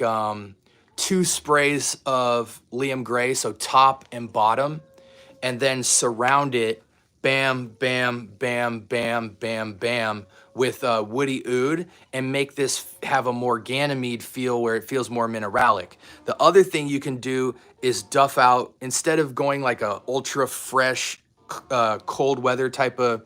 2 sprays of Liam Gray, so top and bottom, and then surround it, bam, bam, bam, bam, bam, bam, with Woody Oud, and make this have a more Ganymede feel where it feels more mineralic. The other thing you can do is duff out, instead of going like a ultra fresh, cold weather type of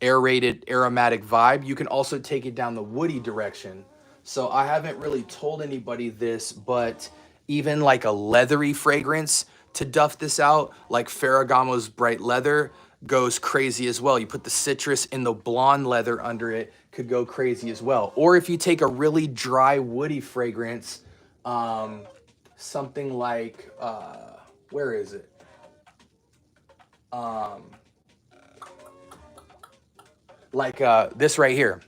aerated aromatic vibe, you can also take it down the woody direction. So I haven't really told anybody this, but even like a leathery fragrance to duff this out, like Ferragamo's Bright Leather, goes crazy as well. You put the citrus in the blonde leather under it, could go crazy as well. Or if you take a really dry woody fragrance, something like, where is it? Like this right here.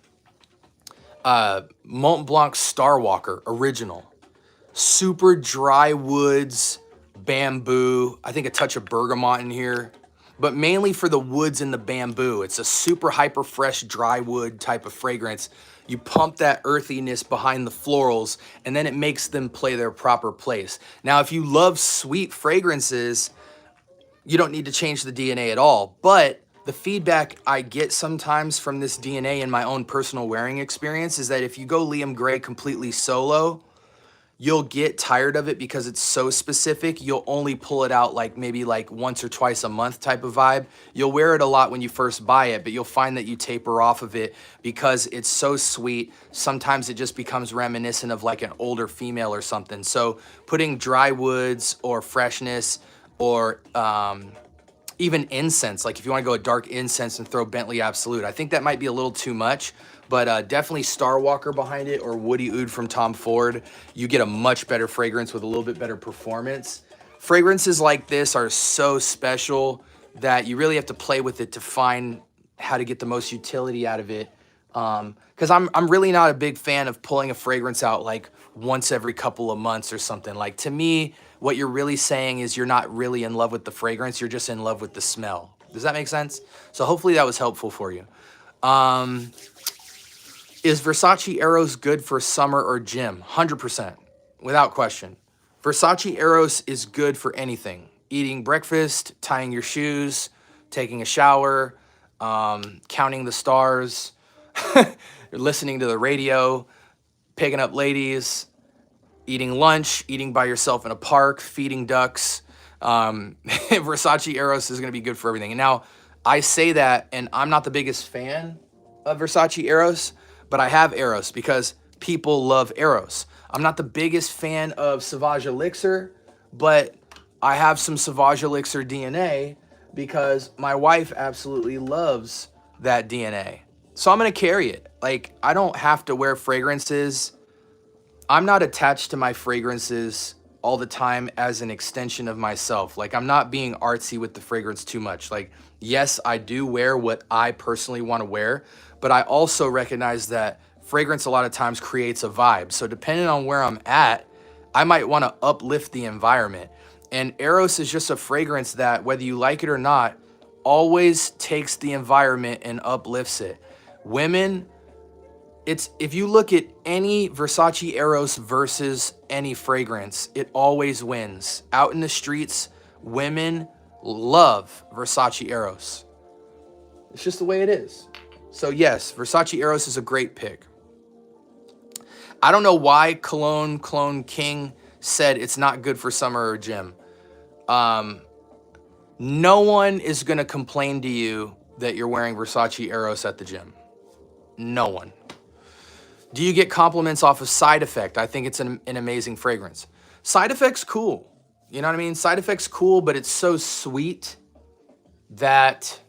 Mont Blanc Starwalker Original. Super dry woods, bamboo. I think a touch of bergamot in here, but mainly for the woods and the bamboo. It's a super hyper fresh dry wood type of fragrance. You pump that earthiness behind the florals, and then it makes them play their proper place. Now, if you love sweet fragrances, you don't need to change the DNA at all. But the feedback I get sometimes from this DNA in my own personal wearing experience is that if you go Liam Gray completely solo, you'll get tired of it because it's so specific. You'll only pull it out like maybe like once or twice a month type of vibe. You'll wear it a lot when you first buy it, but you'll find that you taper off of it because it's so sweet. Sometimes it just becomes reminiscent of like an older female or something. So putting dry woods or freshness or even incense, like if you want to go a dark incense and throw Bentley Absolute, I think that might be a little too much. But definitely Starwalker behind it or Woody Oud from Tom Ford. You get a much better fragrance with a little bit better performance. Fragrances like this are so special that you really have to play with it to find how to get the most utility out of it. Because I'm really not a big fan of pulling a fragrance out like once every couple of months or something. Like to me, what you're really saying is you're not really in love with the fragrance, you're just in love with the smell. Does that make sense? So hopefully that was helpful for you. Is Versace Eros good for summer or gym? 100%, without question. Versace Eros is good for anything. Eating breakfast, tying your shoes, taking a shower, counting the stars, listening to the radio, picking up ladies, eating lunch, eating by yourself in a park, feeding ducks. Versace Eros is going to be good for everything. And now, I say that, and I'm not the biggest fan of Versace Eros, but I have Eros because people love Eros. I'm not the biggest fan of Sauvage Elixir, but I have some Sauvage Elixir DNA because my wife absolutely loves that DNA. So I'm going to carry it. Like, I don't have to wear fragrances. I'm not attached to my fragrances all the time as an extension of myself. Like, I'm not being artsy with the fragrance too much. Like, yes, I do wear what I personally want to wear, but I also recognize that fragrance a lot of times creates a vibe. So depending on where I'm at, I might want to uplift the environment. And Eros is just a fragrance that, whether you like it or not, always takes the environment and uplifts it. Women, if you look at any Versace Eros versus any fragrance, it always wins. Out in the streets, women love Versace Eros. It's just the way it is. So yes, Versace Eros is a great pick. I don't know why Clone King said it's not good for summer or gym. No one is going to complain to you that you're wearing Versace Eros at the gym. No one. Do you get compliments off of Side Effect? I think it's an amazing fragrance. Side Effect's cool. You know what I mean? Side Effect's cool, but it's so sweet that,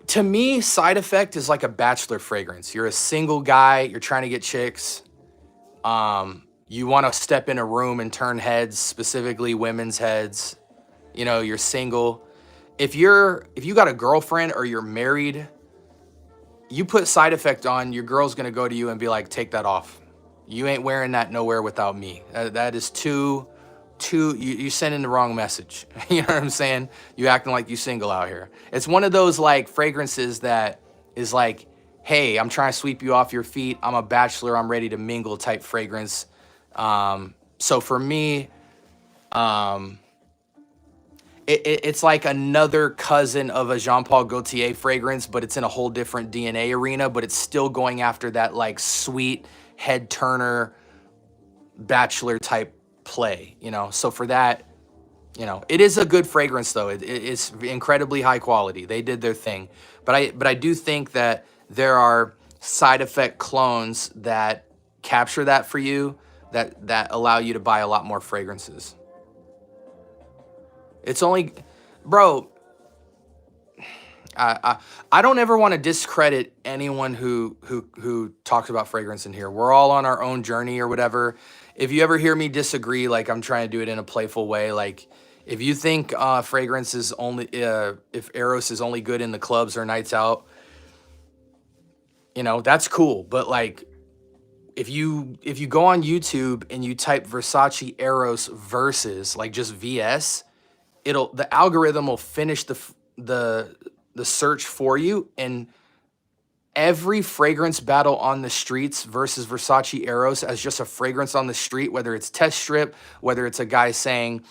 to me, Side Effect is like a bachelor fragrance. You're a single guy, you're trying to get chicks. you want to step in a room and turn heads, specifically women's heads, you know, you're single. If you got a girlfriend or you're married, you put side effect on, your girl's gonna go to you and be like, take that off. You ain't wearing that nowhere without me. That is you sending the wrong message. You know what I'm saying? You acting like you single out here. It's one of those like fragrances that is like, hey, I'm trying to sweep you off your feet. I'm a bachelor. I'm ready to mingle type fragrance. So for me, it's like another cousin of a Jean Paul Gaultier fragrance, but it's in a whole different DNA arena, but it's still going after that like sweet head turner bachelor type play, you know? So for that, you know, it is a good fragrance though. It's incredibly high quality. They did their thing. But I do think that there are side effect clones that capture that for you, that allow you to buy a lot more fragrances. It's only, bro, I don't ever want to discredit anyone who talks about fragrance in here. We're all on our own journey or whatever. If you ever hear me disagree, like I'm trying to do it in a playful way, like if you think fragrance is only if Eros is only good in the clubs or nights out, you know, that's cool. But like if you go on YouTube and you type Versace Eros versus like just VS, the algorithm will finish the search for you, and every fragrance battle on the streets versus Versace Eros as just a fragrance on the street, whether it's test strip, whether it's a guy saying,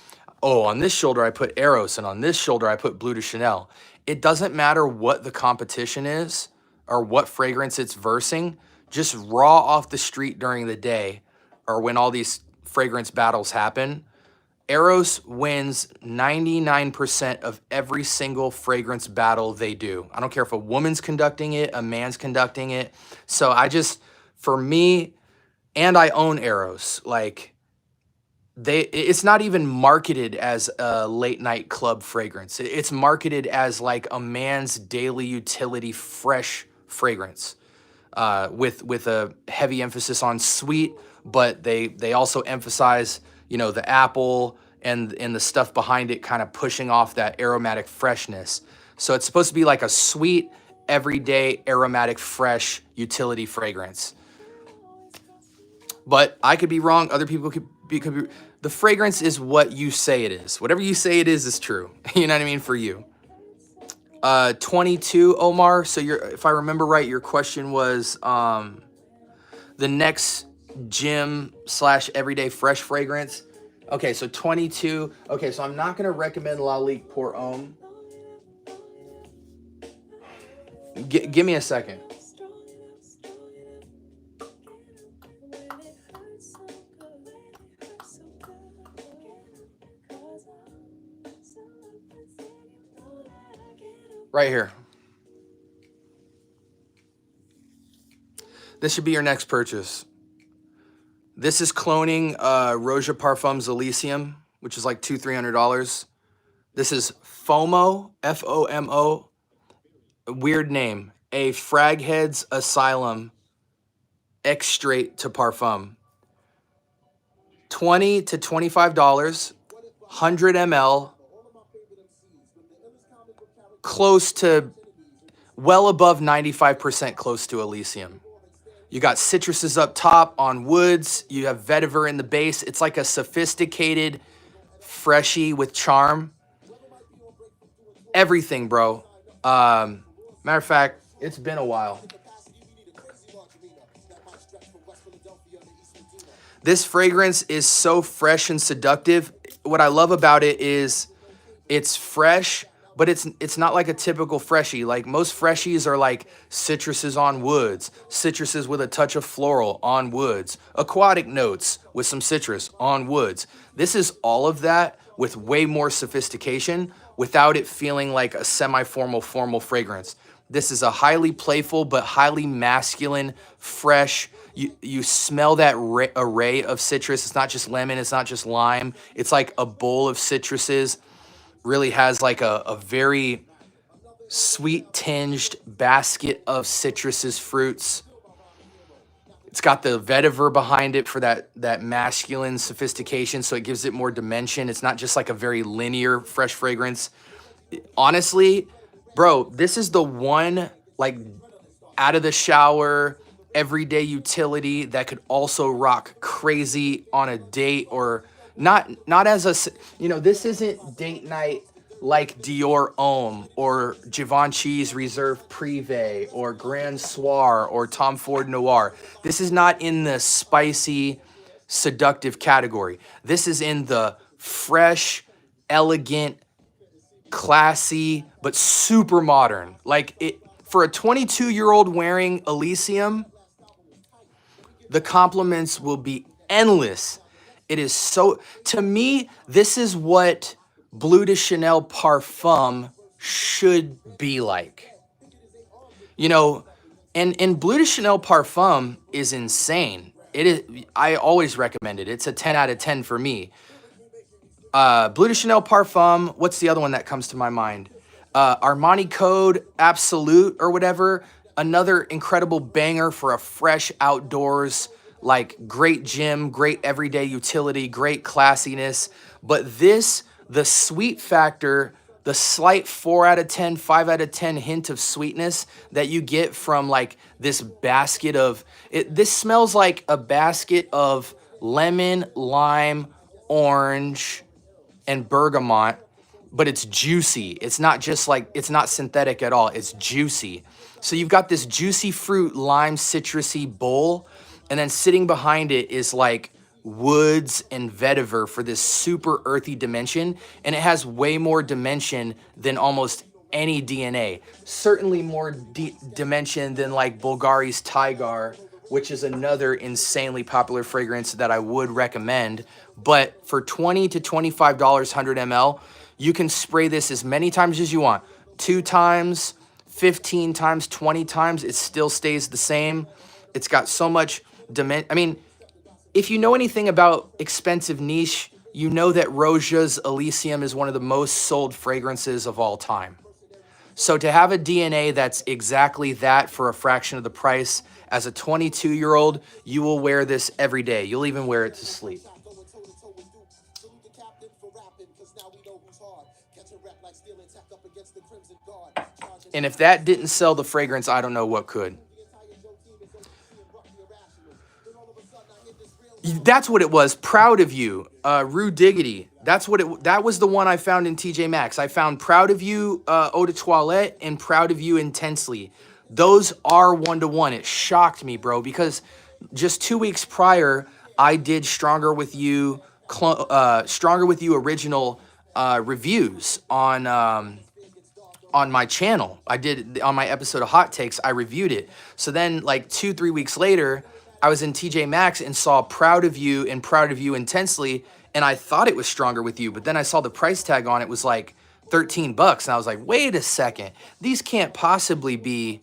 oh, on this shoulder I put Eros and on this shoulder I put Bleu de Chanel. It doesn't matter what the competition is or what fragrance it's versing, just raw off the street during the day or when all these fragrance battles happen, Eros wins 99% of every single fragrance battle they do. I don't care if a woman's conducting it, a man's conducting it. So for me, and I own Eros, like it's not even marketed as a late night club fragrance. It's marketed as like a man's daily utility fresh fragrance, with a heavy emphasis on sweet, but they also emphasize, you know, the apple and the stuff behind it kind of pushing off that aromatic freshness. So it's supposed to be like a sweet, everyday, aromatic, fresh utility fragrance. But I could be wrong. Other people could be. The fragrance is what you say it is. Whatever you say it is true. You know what I mean? For you. 22, Omar. So if I remember right, your question was the next gym / everyday fresh fragrance. Okay, so 22. Okay, so I'm not gonna recommend Lalique Pour Homme. Give me a second. Right here. This should be your next purchase. This is cloning Roja Parfums Elysium, which is like $200-300. This is FOMO, FOMO, weird name, a Fragheads Asylum extrait to parfum. $20 to $25, 100 ml, close to, well above 95% close to Elysium. You got citruses up top on woods. You have vetiver in the base. It's like a sophisticated freshie with charm. Everything, bro. Matter of fact, it's been a while. This fragrance is so fresh and seductive. What I love about it is it's fresh, but it's not like a typical freshie. Like most freshies are like citruses on woods, citruses with a touch of floral on woods, aquatic notes with some citrus on woods. This is all of that with way more sophistication without it feeling like a semi-formal, formal fragrance. This is a highly playful but highly masculine, fresh. You smell that array of citrus. It's not just lemon, it's not just lime. It's like a bowl of citruses. Really has like a very sweet tinged basket of citruses, fruits. It's got the vetiver behind it for that masculine sophistication, so it gives it more dimension. It's not just like a very linear fresh fragrance. Honestly, bro, this is the one like out of the shower, everyday utility that could also rock crazy on a date, or not as this isn't date night like Dior Homme or Givenchy's Reserve Privé or Grand Soir or Tom Ford Noir. This is not in the spicy, seductive category. This is in the fresh, elegant, classy, but super modern. Like it for a 22-year-old wearing Elysium, the compliments will be endless. It is so, to me, this is what Bleu de Chanel Parfum should be like. You know, and Bleu de Chanel Parfum is insane. It is, I always recommend it. It's a 10 out of 10 for me. Bleu de Chanel Parfum. What's the other one that comes to my mind? Armani Code Absolute or whatever. Another incredible banger for a fresh outdoors, like great gym, great everyday utility, great classiness. But this, the sweet factor, the slight 4 out of 10, 5 out of 10 hint of sweetness that you get from like this basket of it. This smells like a basket of lemon, lime, orange, and bergamot, but it's juicy. It's not just like, it's not synthetic at all. It's juicy. So you've got this juicy fruit, lime, citrusy bowl, and then sitting behind it is like woods and vetiver for this super earthy dimension. And it has way more dimension than almost any DNA. Certainly more dimension than like Bulgari's Tigar, which is another insanely popular fragrance that I would recommend. But for $20 to $25, 100 ml, you can spray this as many times as you want. 2 times, 15 times, 20 times, it still stays the same. It's got so much dimension. I mean, if you know anything about expensive niche, you know that Roja's Elysium is one of the most sold fragrances of all time. So to have a DNA that's exactly that for a fraction of the price, as a 22-year-old, you will wear this every day. You'll even wear it to sleep. And if that didn't sell the fragrance, I don't know what could. That's what it was. Proud of You, Rue Diggity. That was the one I found in TJ Maxx. I found Proud of You, Eau de Toilette, and Proud of You Intensely. Those are 1-to-1. It shocked me, bro, because just 2 weeks prior, I did Stronger With You original reviews on my channel. I did on my episode of Hot Takes. I reviewed it. So then, like 2-3 weeks later, I was in TJ Maxx and saw Proud of You and Proud of You Intensely, and I thought it was Stronger With You, but then I saw the price tag on it was like $13, and I was like, wait a second, these can't possibly be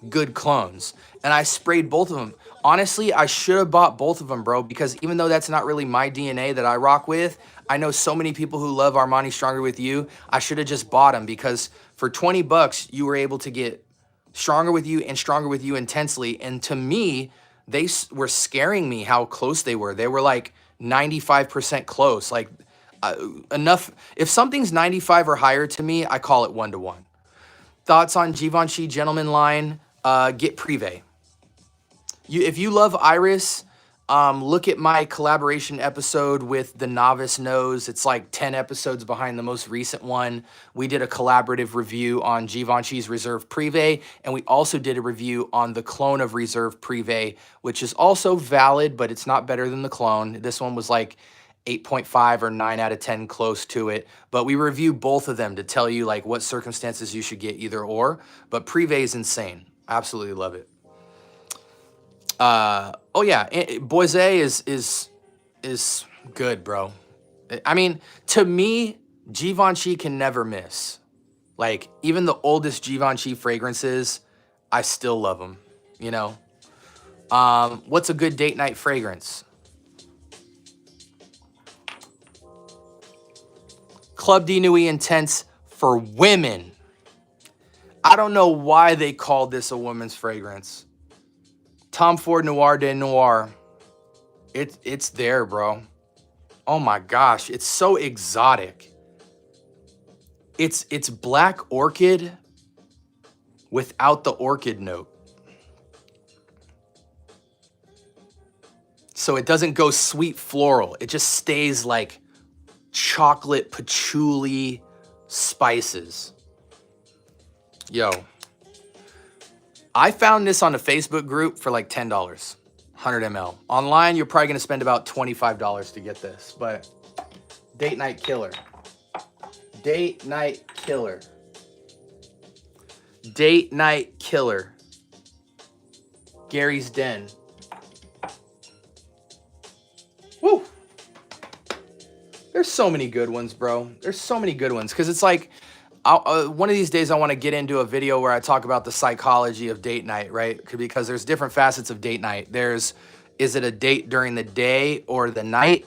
good clones. And I sprayed both of them. Honestly, I should have bought both of them, bro, because even though that's not really my DNA that I rock with, I know so many people who love Armani Stronger With You. I should have just bought them, because for $20, you were able to get Stronger With You and Stronger With You Intensely. And to me, they were scaring me how close they were. They were like 95% close. Like enough. If something's 95 or higher to me, I call it 1-to-1. Thoughts on Givenchy Gentleman line? Get Privé. If you love Iris, look at my collaboration episode with The Novice Knows. It's like 10 episodes behind the most recent one. We did a collaborative review on Givenchy's Reserve Privé, and we also did a review on the clone of Reserve Privé, which is also valid, but it's not better than the clone. This one was like 8.5 or 9 out of 10, close to it. But we review both of them to tell you like what circumstances you should get either or. But Privé is insane. Absolutely love it. Oh yeah, Boise is good, bro. I mean, to me, Givenchy can never miss. Like, even the oldest Givenchy fragrances, I still love them, you know? What's a good date night fragrance? Club de Nuit Intense for women. I don't know why they called this a woman's fragrance. Tom Ford Noir de Noir. It's there, bro. Oh my gosh, it's so exotic. It's black orchid without the orchid note. So it doesn't go sweet floral. It just stays like chocolate patchouli spices. Yo, I found this on a Facebook group for like $10, 100 ml. Online, you're probably gonna spend about $25 to get this, but date night killer. Date night killer. Date night killer. Gary's Den. Woo! There's so many good ones, bro. There's so many good ones. Because it's like, one of these days I want to get into a video where I talk about the psychology of date night, right? Because there's different facets of date night. There's, is it a date during the day or the night?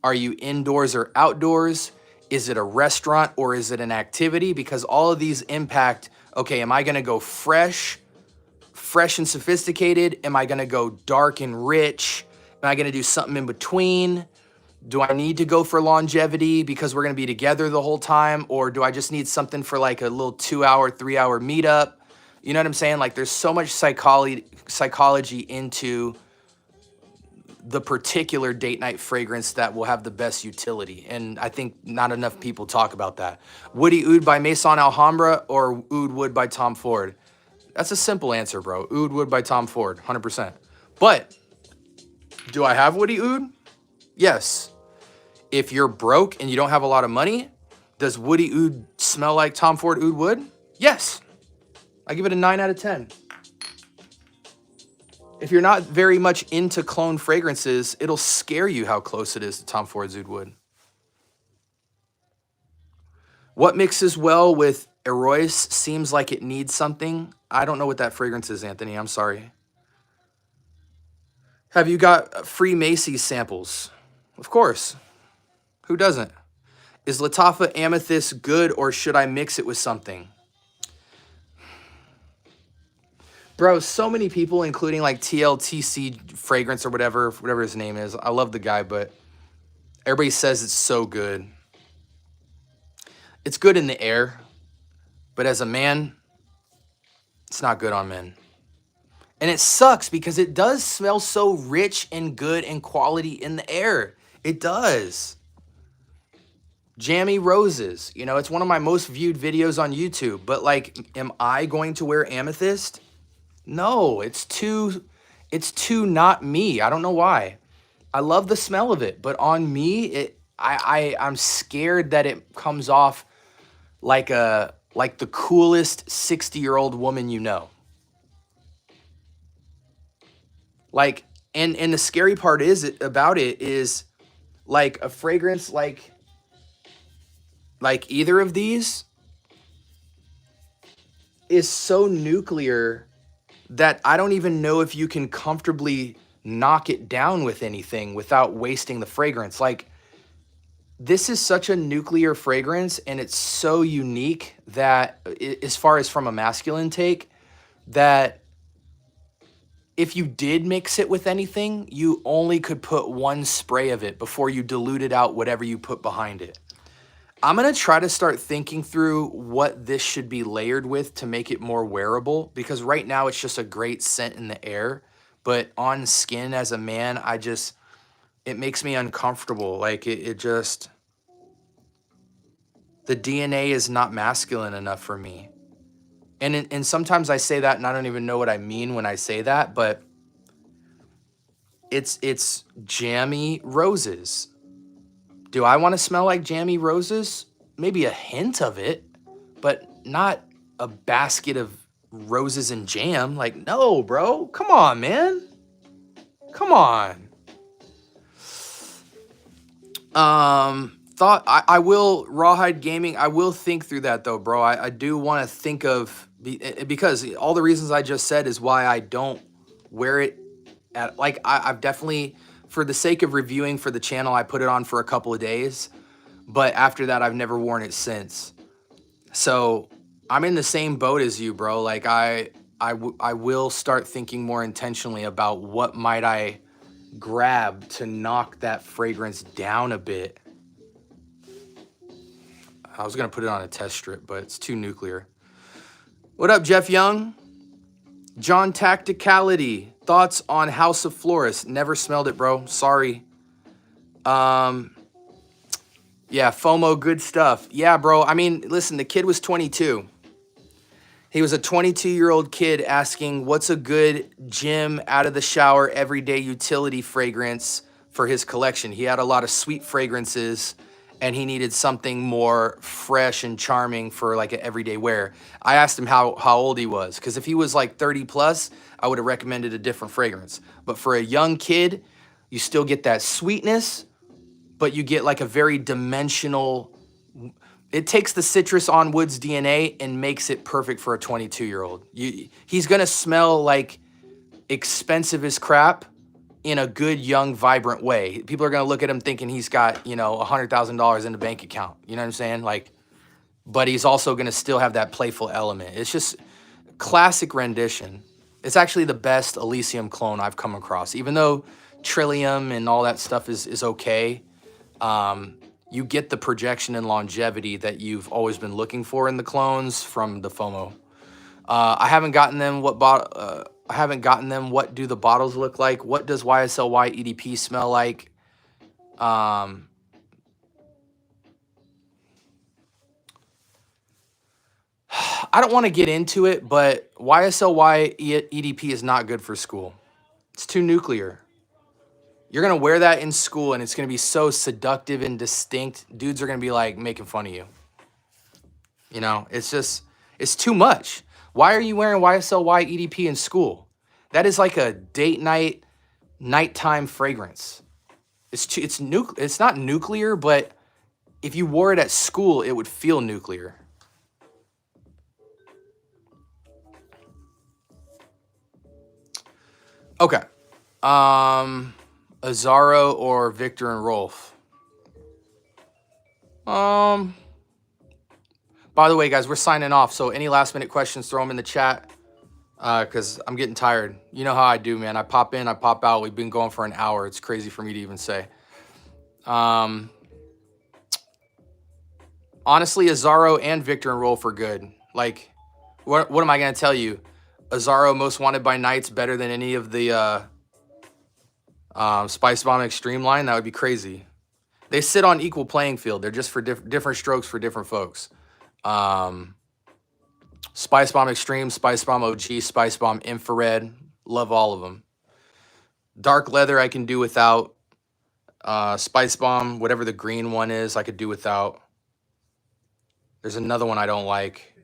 Are you indoors or outdoors? Is it a restaurant or is it an activity? Because all of these impact, okay, am I going to go fresh and sophisticated? Am I going to go dark and rich? Am I going to do something in between? Do I need to go for longevity because we're going to be together the whole time? Or do I just need something for like a little 2-hour, 3-hour meetup? You know what I'm saying? Like there's so much psychology into the particular date night fragrance that will have the best utility. And I think not enough people talk about that. Woody Oud by Maison Alhambra or Oud Wood by Tom Ford? That's a simple answer, bro. Oud Wood by Tom Ford, 100%. But do I have Woody Oud? Yes. If you're broke and you don't have a lot of money, does Woody Oud smell like Tom Ford Oud Wood? Yes. I give it a 9 out of 10. If you're not very much into clone fragrances, it'll scare you how close it is to Tom Ford's Oud Wood. What mixes well with Erois seems like it needs something. I don't know what that fragrance is, Anthony. I'm sorry. Have you got free Macy's samples? Of course. Who doesn't? Is Lattafa Amethyst good or should I mix it with something? Bro, so many people, including like TLTC Fragrance or whatever his name is. I love the guy, but everybody says it's so good. It's good in the air, but as a man, it's not good on men. And it sucks because it does smell so rich and good and quality in the air. It does. Jammy Roses. You know, it's one of my most viewed videos on YouTube. But like, am I going to wear amethyst? No, it's too not me. I don't know why. I love the smell of it, but on me, I'm scared that it comes off like the coolest 60-year-old woman you know. Like, and the scary part about it is like a fragrance like either of these is so nuclear that I don't even know if you can comfortably knock it down with anything without wasting the fragrance. Like, this is such a nuclear fragrance and it's so unique that, as far as from a masculine take, that if you did mix it with anything, you only could put one spray of it before you diluted out whatever you put behind it. I'm going to try to start thinking through what this should be layered with to make it more wearable, because right now it's just a great scent in the air, but on skin as a man, it makes me uncomfortable. Like it just, the DNA is not masculine enough for me. And sometimes I say that and I don't even know what I mean when I say that, but it's jammy roses. Do I want to smell like jammy roses? Maybe a hint of it, but not a basket of roses and jam. Like, no, bro. Come on, man. Come on. I will, Rawhide Gaming, I will think through that though, bro. I do want to think of, because all the reasons I just said is why I don't wear it at, like, I've definitely, for the sake of reviewing for the channel, I put it on for a couple of days, but after that, I've never worn it since. So I'm in the same boat as you, bro. Like I I will start thinking more intentionally about what might I grab to knock that fragrance down a bit. I was gonna put it on a test strip, but it's too nuclear. What up, Jeff Young? John Tacticality. Thoughts on House of Florists? Never smelled it, bro. Sorry. Yeah, FOMO, good stuff. Yeah, bro. I mean, listen, the kid was 22. He was a 22-year-old kid asking what's a good gym out of the shower everyday utility fragrance for his collection. He had a lot of sweet fragrances and he needed something more fresh and charming for like an everyday wear. I asked him how old he was, because if he was like 30 plus, I would have recommended a different fragrance. But for a young kid, you still get that sweetness, but you get like a very dimensional. It takes the citrus on wood's DNA and makes it perfect for a 22-year-old. He's gonna smell like expensive as crap in a good, young, vibrant way. People are gonna look at him thinking he's got, you know, $100,000 in the bank account. You know what I'm saying? Like, but he's also gonna still have that playful element. It's just classic rendition. It's actually the best Elysium clone I've come across. Even though Trillium and all that stuff is okay, you get the projection and longevity that you've always been looking for in the clones from the FOMO. I haven't gotten them. I haven't gotten them. What do the bottles look like? What does YSLY EDP smell like? I don't want to get into it, but YSLY EDP is not good for school. It's too nuclear. You're going to wear that in school and it's going to be so seductive and distinct. Dudes are going to be like making fun of you. You know, it's too much. Why are you wearing YSLY EDP in school? That is like a date night, nighttime fragrance. It's not nuclear, but if you wore it at school, it would feel nuclear. Okay. Azaro or Victor and Rolf? By the way, guys, we're signing off. So any last minute questions, throw them in the chat. Because I'm getting tired. You know how I do, man. I pop in, I pop out. We've been going for an hour. It's crazy for me to even say. Honestly, Azaro and Victor and Rolf are good. Like, what am I going to tell you? Azaro Most Wanted by Night's better than any of the Spice Bomb Extreme line? That would be crazy. They sit on equal playing field. They're just for different strokes for different folks. Spice Bomb Extreme, Spice Bomb OG, Spice Bomb Infrared. Love all of them. Dark Leather I can do without. Spice Bomb, whatever the green one is, I could do without. There's another one I don't like.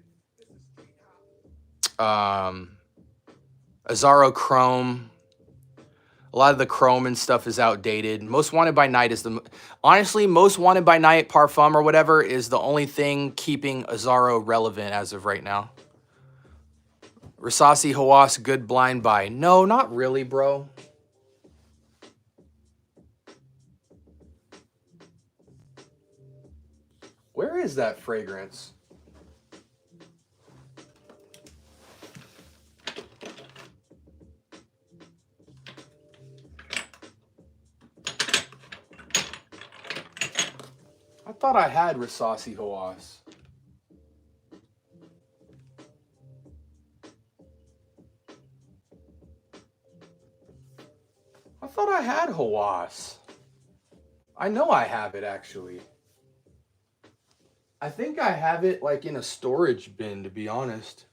Azaro Chrome. A lot of the chrome and stuff is outdated. Most Wanted by Night is honestly, Most Wanted by Night, Parfum or whatever is the only thing keeping Azaro relevant as of right now. Rasasi Hawass, Good Blind Buy. No, not really, bro. Where is that fragrance? I thought I had Rasasi Hawass. I thought I had Hawass. I know I have it, actually. I think I have it like in a storage bin, to be honest.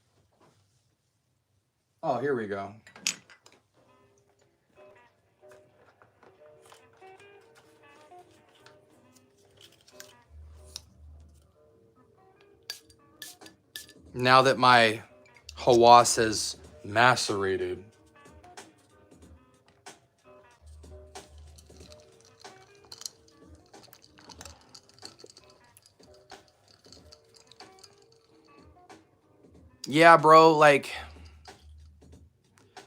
Oh, here we go. Now that my Hawass has macerated. Yeah, bro, like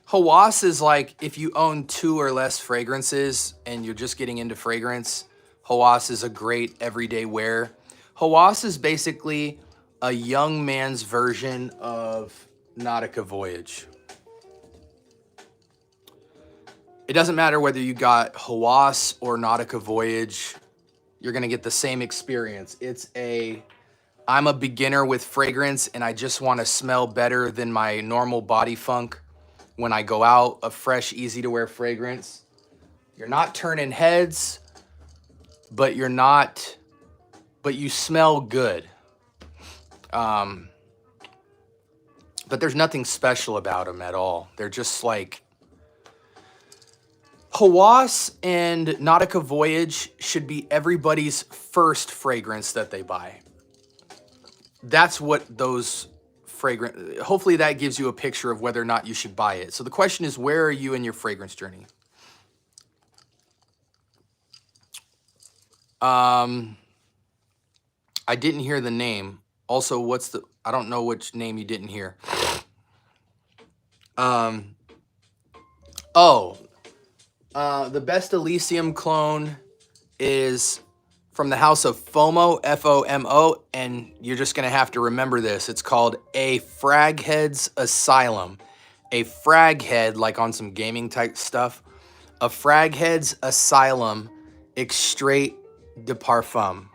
Hawass is like if you own 2 or less fragrances and you're just getting into fragrance, Hawass is a great everyday wear. Hawass is basically a young man's version of Nautica Voyage. It doesn't matter whether you got Hawas or Nautica Voyage, you're gonna get the same experience. I'm a beginner with fragrance and I just wanna smell better than my normal body funk when I go out, a fresh, easy to wear fragrance. You're not turning heads, but you smell good. But there's nothing special about them at all. They're just like, Hawas and Nautica Voyage should be everybody's first fragrance that they buy. That's what those fragrance, hopefully that gives you a picture of whether or not you should buy it. So the question is, where are you in your fragrance journey? I didn't hear the name. Also, I don't know which name you didn't hear. The best Elysium clone is from the house of FOMO, F-O-M-O, and you're just gonna have to remember this. It's called A Fraghead's Asylum. A Fraghead, like on some gaming type stuff, a Fraghead's Asylum Extrait de Parfum.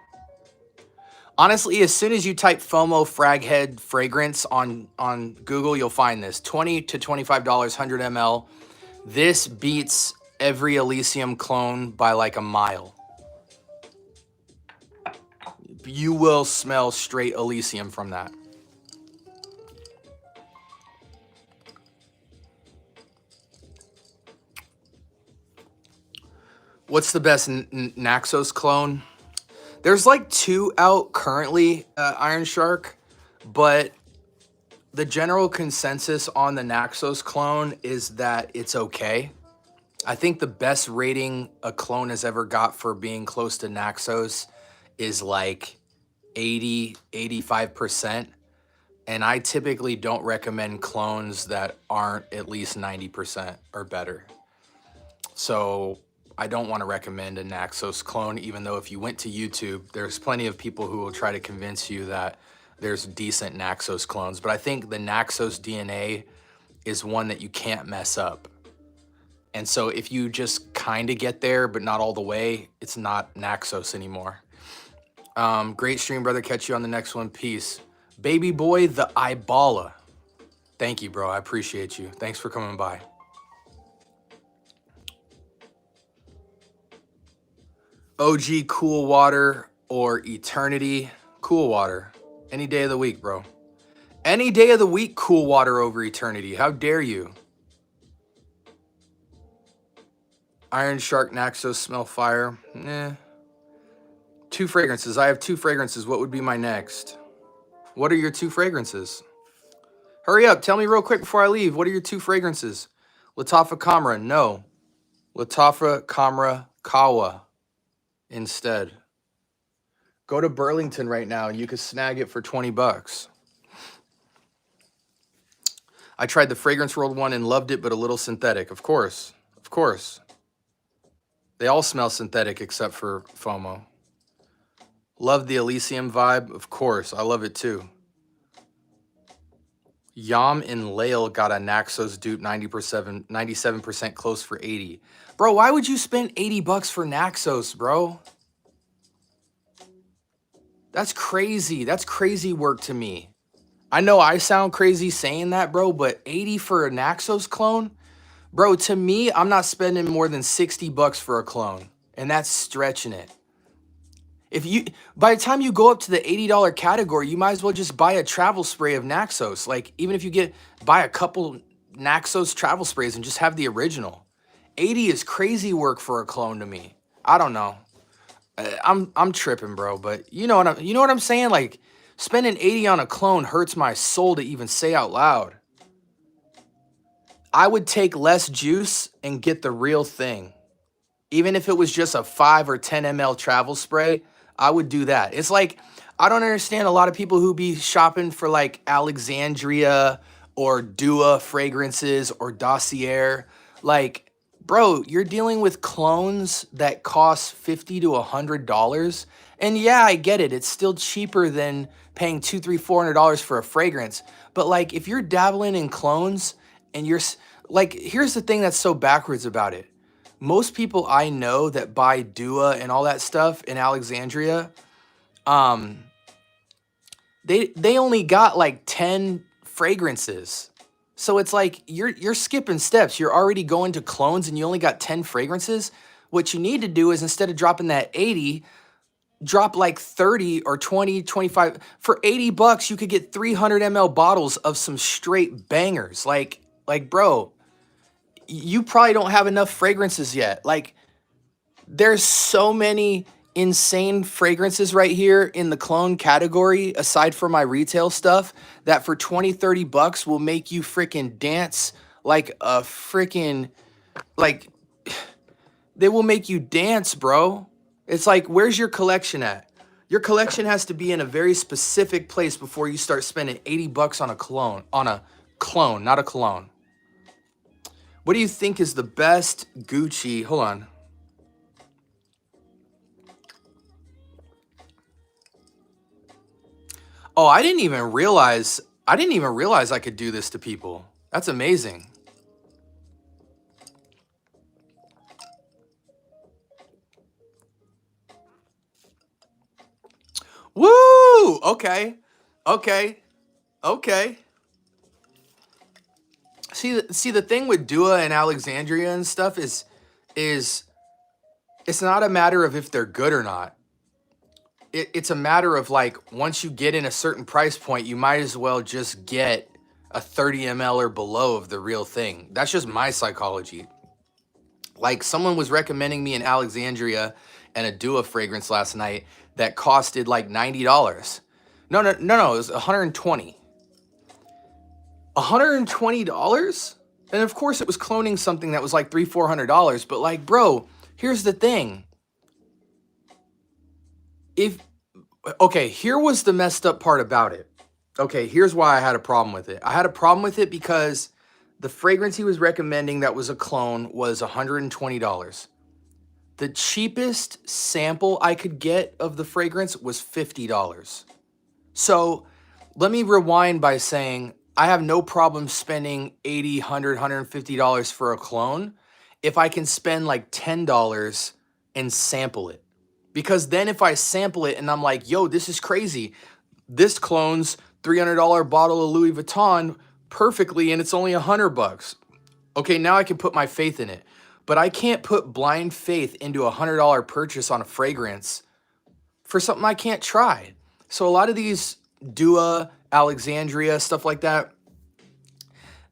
Honestly, as soon as you type FOMO Fraghead fragrance on Google, you'll find this. $20 to $25, 100 ml. This beats every Elysium clone by like a mile. You will smell straight Elysium from that. What's the best Naxos clone? There's like 2 out currently, Iron Shark, but the general consensus on the Naxos clone is that it's okay. I think the best rating a clone has ever got for being close to Naxos is like 80, 85%. And I typically don't recommend clones that aren't at least 90% or better. So I don't want to recommend a Naxos clone, even though if you went to YouTube, there's plenty of people who will try to convince you that there's decent Naxos clones. But I think the Naxos DNA is one that you can't mess up. And so if you just kind of get there, but not all the way, it's not Naxos anymore. Great stream, brother. Catch you on the next one. Peace. Baby boy, the Ibala. Thank you, bro. I appreciate you. Thanks for coming by. OG Cool Water or Eternity? Cool Water. Any day of the week, bro. Any day of the week, Cool Water over Eternity. How dare you? Iron Shark Naxos smell fire. 2 fragrances. I have 2 fragrances. What would be my next? What are your 2 fragrances? Hurry up. Tell me real quick before I leave. What are your 2 fragrances? Latafa Kamra. No. Latafa Kamra Kawa instead. Go to Burlington right now and you can snag it for 20 bucks. I tried the fragrance rolled one and loved it, but a little synthetic. Of course. Of course. They all smell synthetic except for FOMO. Love the Elysium vibe. Of course. I love it too. Yam and Lail got a Naxos dupe 97% close for 80. Bro, why would you spend 80 bucks for Naxos, bro? That's crazy. That's crazy work to me. I know I sound crazy saying that, bro, but 80 for a Naxos clone? Bro, to me, I'm not spending more than 60 bucks for a clone, and that's stretching it. By the time you go up to the $80 category, you might as well just buy a travel spray of Naxos. Like, even if you buy a couple Naxos travel sprays and just have the original. 80 is crazy work for a clone to me. I don't know. I'm tripping, bro, but you know what I'm saying? Like, spending 80 on a clone hurts my soul to even say out loud. I would take less juice and get the real thing. Even if it was just a 5 or 10 ml travel spray, I would do that. It's like, I don't understand a lot of people who be shopping for like Alexandria or Dua fragrances or Dossier. Like, bro, you're dealing with clones that cost $50 to $100. And yeah, I get it. It's still cheaper than paying $200, $300, $400 for a fragrance. But like, if you're dabbling in clones and like, here's the thing that's so backwards about it. Most people I know that buy Dua and all that stuff in Alexandria, um, they only got like 10 fragrances. So it's like you're skipping steps. You're already going to clones and you only got 10 fragrances. What you need to do is, instead of dropping that 80, drop like 30 or 20, 25. For $80, you could get 300 ml bottles of some straight bangers. Like bro, you probably don't have enough fragrances yet. Like, there's so many insane fragrances right here in the clone category, aside from my retail stuff, that for 20, $30 will make you freaking dance like a freaking, like, they will make you dance, bro. It's like, where's your collection at? Your collection has to be in a very specific place before you start spending $80 on a clone, not a cologne. What do you think is the best Gucci? Hold on. Oh, I didn't even realize I could do this to people. That's amazing. Woo! Okay. Okay. Okay. See the thing with Dua and Alexandria and stuff is it's not a matter of if they're good or not. It's a matter of, like, once you get in a certain price point, you might as well just get a 30 ml or below of the real thing. That's just my psychology. Like, someone was recommending me an Alexandria and a Dua fragrance last night that costed like $90. No, it was $120. $120? And of course it was cloning something that was like $300, $400. But like, bro, here's the thing. Here was the messed up part about it. Okay, here's why I had a problem with it. I had a problem with it because the fragrance he was recommending that was a clone was $120. The cheapest sample I could get of the fragrance was $50. So let me rewind by saying I have no problem spending $80, $100, $150 for a clone if I can spend like $10 and sample it. Because then if I sample it and I'm like, yo, this is crazy. This clone's $300 bottle of Louis Vuitton perfectly and it's only $100. Okay, now I can put my faith in it. But I can't put blind faith into a $100 purchase on a fragrance for something I can't try. So a lot of these Dua, Alexandria, stuff like that,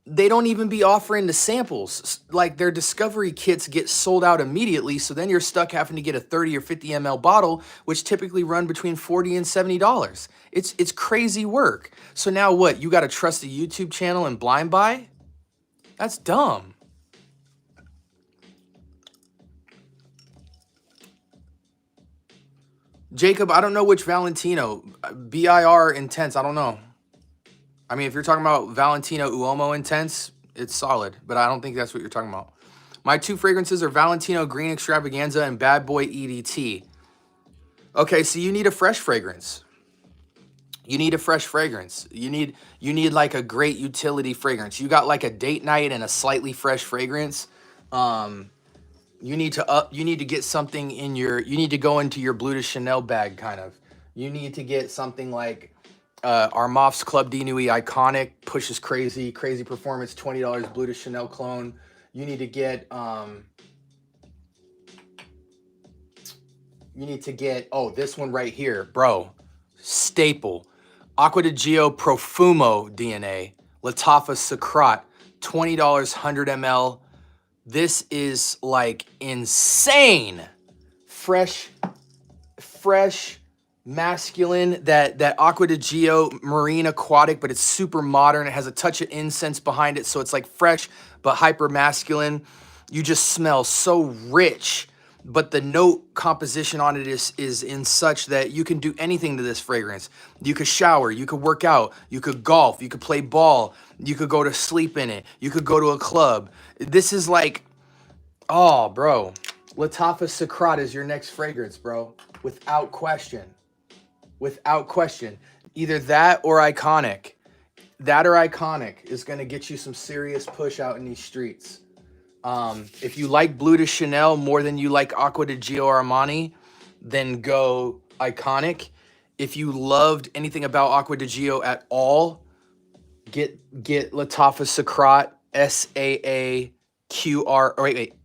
they don't even be offering the samples. Like, their discovery kits get sold out immediately, so then you're stuck having to get a 30 or 50 ml bottle, which typically run between $40 and $70. It's crazy work. So now what? You got to trust a YouTube channel and blind buy? That's dumb. Jacob, I don't know which Valentino. BIR Intense, I don't know. I mean, if you're talking about Valentino Uomo Intense, it's solid, but I don't think that's what you're talking about. My two fragrances are Valentino Green Extravaganza and Bad Boy EDT. Okay, so you need a fresh fragrance. You need a fresh fragrance. You need like a great utility fragrance. You got like a date night and a slightly fresh fragrance. You need to get something in you need to go into your Bleu de Chanel bag, kind of. You need to get something like Armaf's Club de Nuit Iconic, pushes crazy performance, $20 Bleu de Chanel clone. You need to get this one right here, bro. Staple. Acqua di Gio Profumo DNA, Latafa Sacrat, $20, 100 ml. This is like insane. Fresh, masculine, that Acqua di Gio marine aquatic, but it's super modern. It has a touch of incense behind it, so it's like fresh but hyper masculine. You just smell so rich, but the note composition on it is in such that you can do anything to this fragrance. You could shower, you could work out, you could golf, you could play ball, you could go to sleep in it, you could go to a club. This is like, Oh, bro. Latafa Sakrat is your next fragrance, bro. Without question. Without question. Either that or Iconic. That or Iconic is going to get you some serious push out in these streets. If you like Blue de Chanel more than you like Aqua de Gio Armani, then go Iconic. If you loved anything about Aqua de Gio at all, get Latafa Sakrat, S-A-A-Q-R, oh, wait,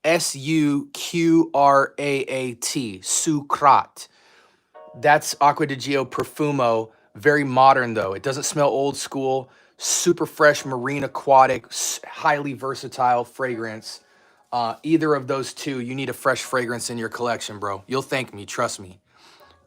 S-U-Q-R-A-A-T, Sucrat. That's Aqua di Gio Profumo. Very modern though. It doesn't smell old school. Super fresh, marine aquatic, highly versatile fragrance. Either of those two, you need a fresh fragrance in your collection, bro. You'll thank me, trust me.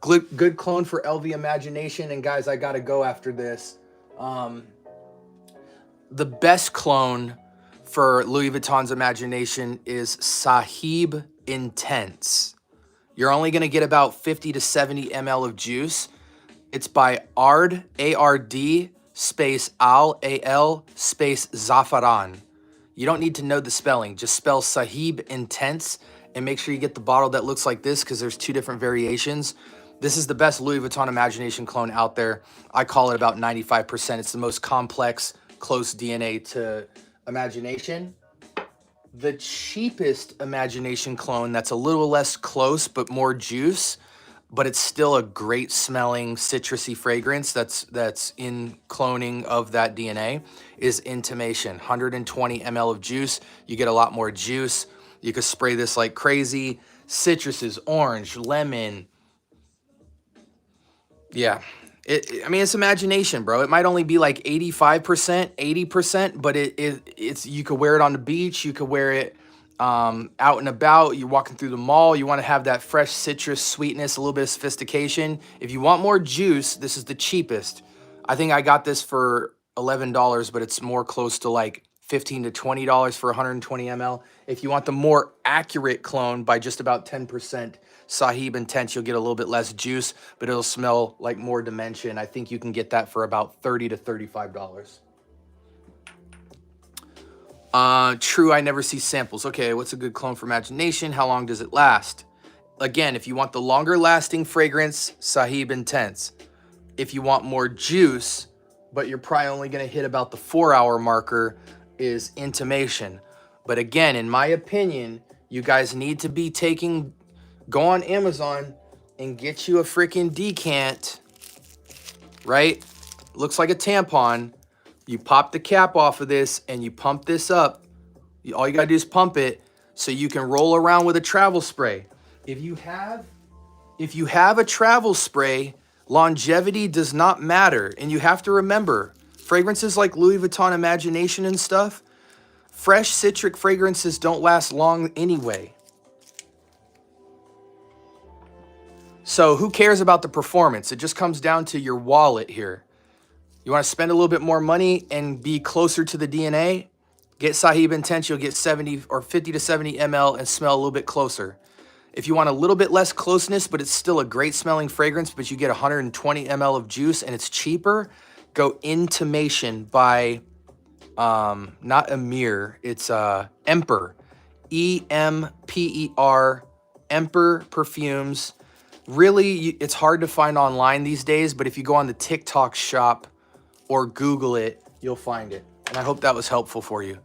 Good clone for LV Imagination. And guys, I gotta go after this. The best clone for Louis Vuitton's Imagination is Sahib Intense. You're only going to get about 50 to 70 ml of juice. It's by Ard, A-R-D, space Al, A-L, space Zafaran. You don't need to know the spelling. Just spell Sahib Intense and make sure you get the bottle that looks like this because there's two different variations. This is the best Louis Vuitton Imagination clone out there. I call it about 95%. It's the most complex, close DNA to Imagination. The cheapest Imagination clone that's a little less close but more juice, but it's still a great smelling citrusy fragrance that's in cloning of that DNA is Intimation. 120 ml of juice. You get a lot more juice. You could spray this like crazy. Citruses, orange, lemon. Yeah. I mean, it's Imagination, bro. It might only be like 85%, 80%, but it's you could wear it on the beach. You could wear it out and about. You're walking through the mall. You want to have that fresh citrus sweetness, a little bit of sophistication. If you want more juice, this is the cheapest. I think I got this for $11, but it's more close to like $15 to $20 for 120 ml. If you want the more accurate clone by just about 10%, Sahib Intense, you'll get a little bit less juice, but it'll smell like more dimension. I think you can get that for about $30 to $35. True, I never see samples. Okay, what's a good clone for Imagination? How long does it last? Again, if you want the longer lasting fragrance, Sahib Intense. If you want more juice, but you're probably only gonna hit about the 4-hour marker, is Intimation. But again, in my opinion, you guys need to be go on Amazon and get you a freaking decant, right? Looks like a tampon. You pop the cap off of this and you pump this up. All you gotta do is pump it so you can roll around with a travel spray. If you have a travel spray, longevity does not matter. And you have to remember, fragrances like Louis Vuitton Imagination and stuff, fresh citric fragrances don't last long anyway. So who cares about the performance? It just comes down to your wallet here. You want to spend a little bit more money and be closer to the DNA? Get Sahib Intense, you'll get 70 or 50 to 70 ml and smell a little bit closer. If you want a little bit less closeness, but it's still a great smelling fragrance, but you get 120 ml of juice and it's cheaper, go Intimation by, not Emir, it's Emper. E-M-P-E-R, Emper Perfumes. Really, it's hard to find online these days, but if you go on the TikTok shop or Google it, you'll find it. And I hope that was helpful for you.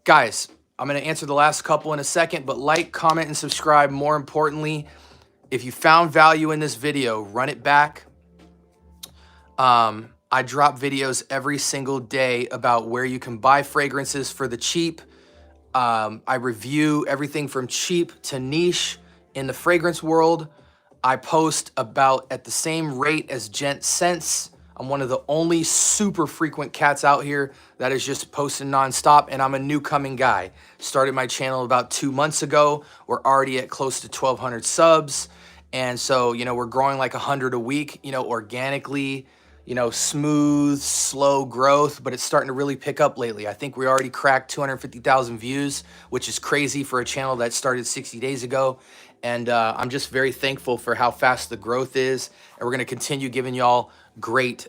Guys, I'm going to answer the last couple in a second, but like, comment, and subscribe. More importantly, if you found value in this video, run it back. I drop videos every single day about where you can buy fragrances for the cheap. I review everything from cheap to niche in the fragrance world. I post about at the same rate as Gent Sense. I'm one of the only super frequent cats out here that is just posting nonstop, and I'm a new coming guy. Started my channel about 2 months ago. We're already at close to 1,200 subs. And so, we're growing like 100 a week, organically, smooth, slow growth, but it's starting to really pick up lately. I think we already cracked 250,000 views, which is crazy for a channel that started 60 days ago. And I'm just very thankful for how fast the growth is. And we're going to continue giving y'all great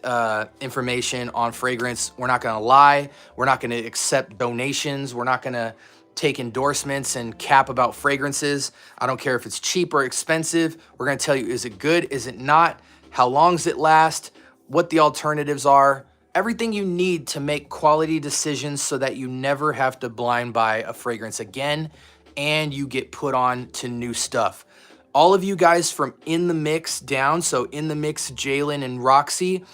information on fragrance. We're not going to lie. We're not going to accept donations. We're not going to take endorsements and cap about fragrances. I don't care if it's cheap or expensive. We're gonna tell you, is it good? Is it not? How long does it last? What the alternatives are? Everything you need to make quality decisions so that you never have to blind buy a fragrance again and you get put on to new stuff. All of you guys from In the Mix down, so In the Mix, Jalen and Roxy,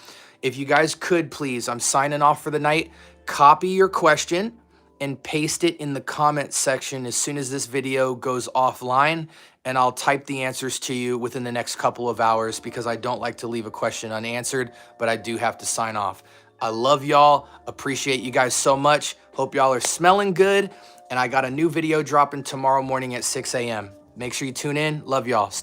if you guys could please, I'm signing off for the night, copy your question and paste it in the comment section as soon as this video goes offline, and I'll type the answers to you within the next couple of hours because I don't like to leave a question unanswered, but I do have to sign off. I love y'all, appreciate you guys so much. Hope y'all are smelling good, and I got a new video dropping tomorrow morning at 6 a.m. Make sure you tune in. Love y'all. Stay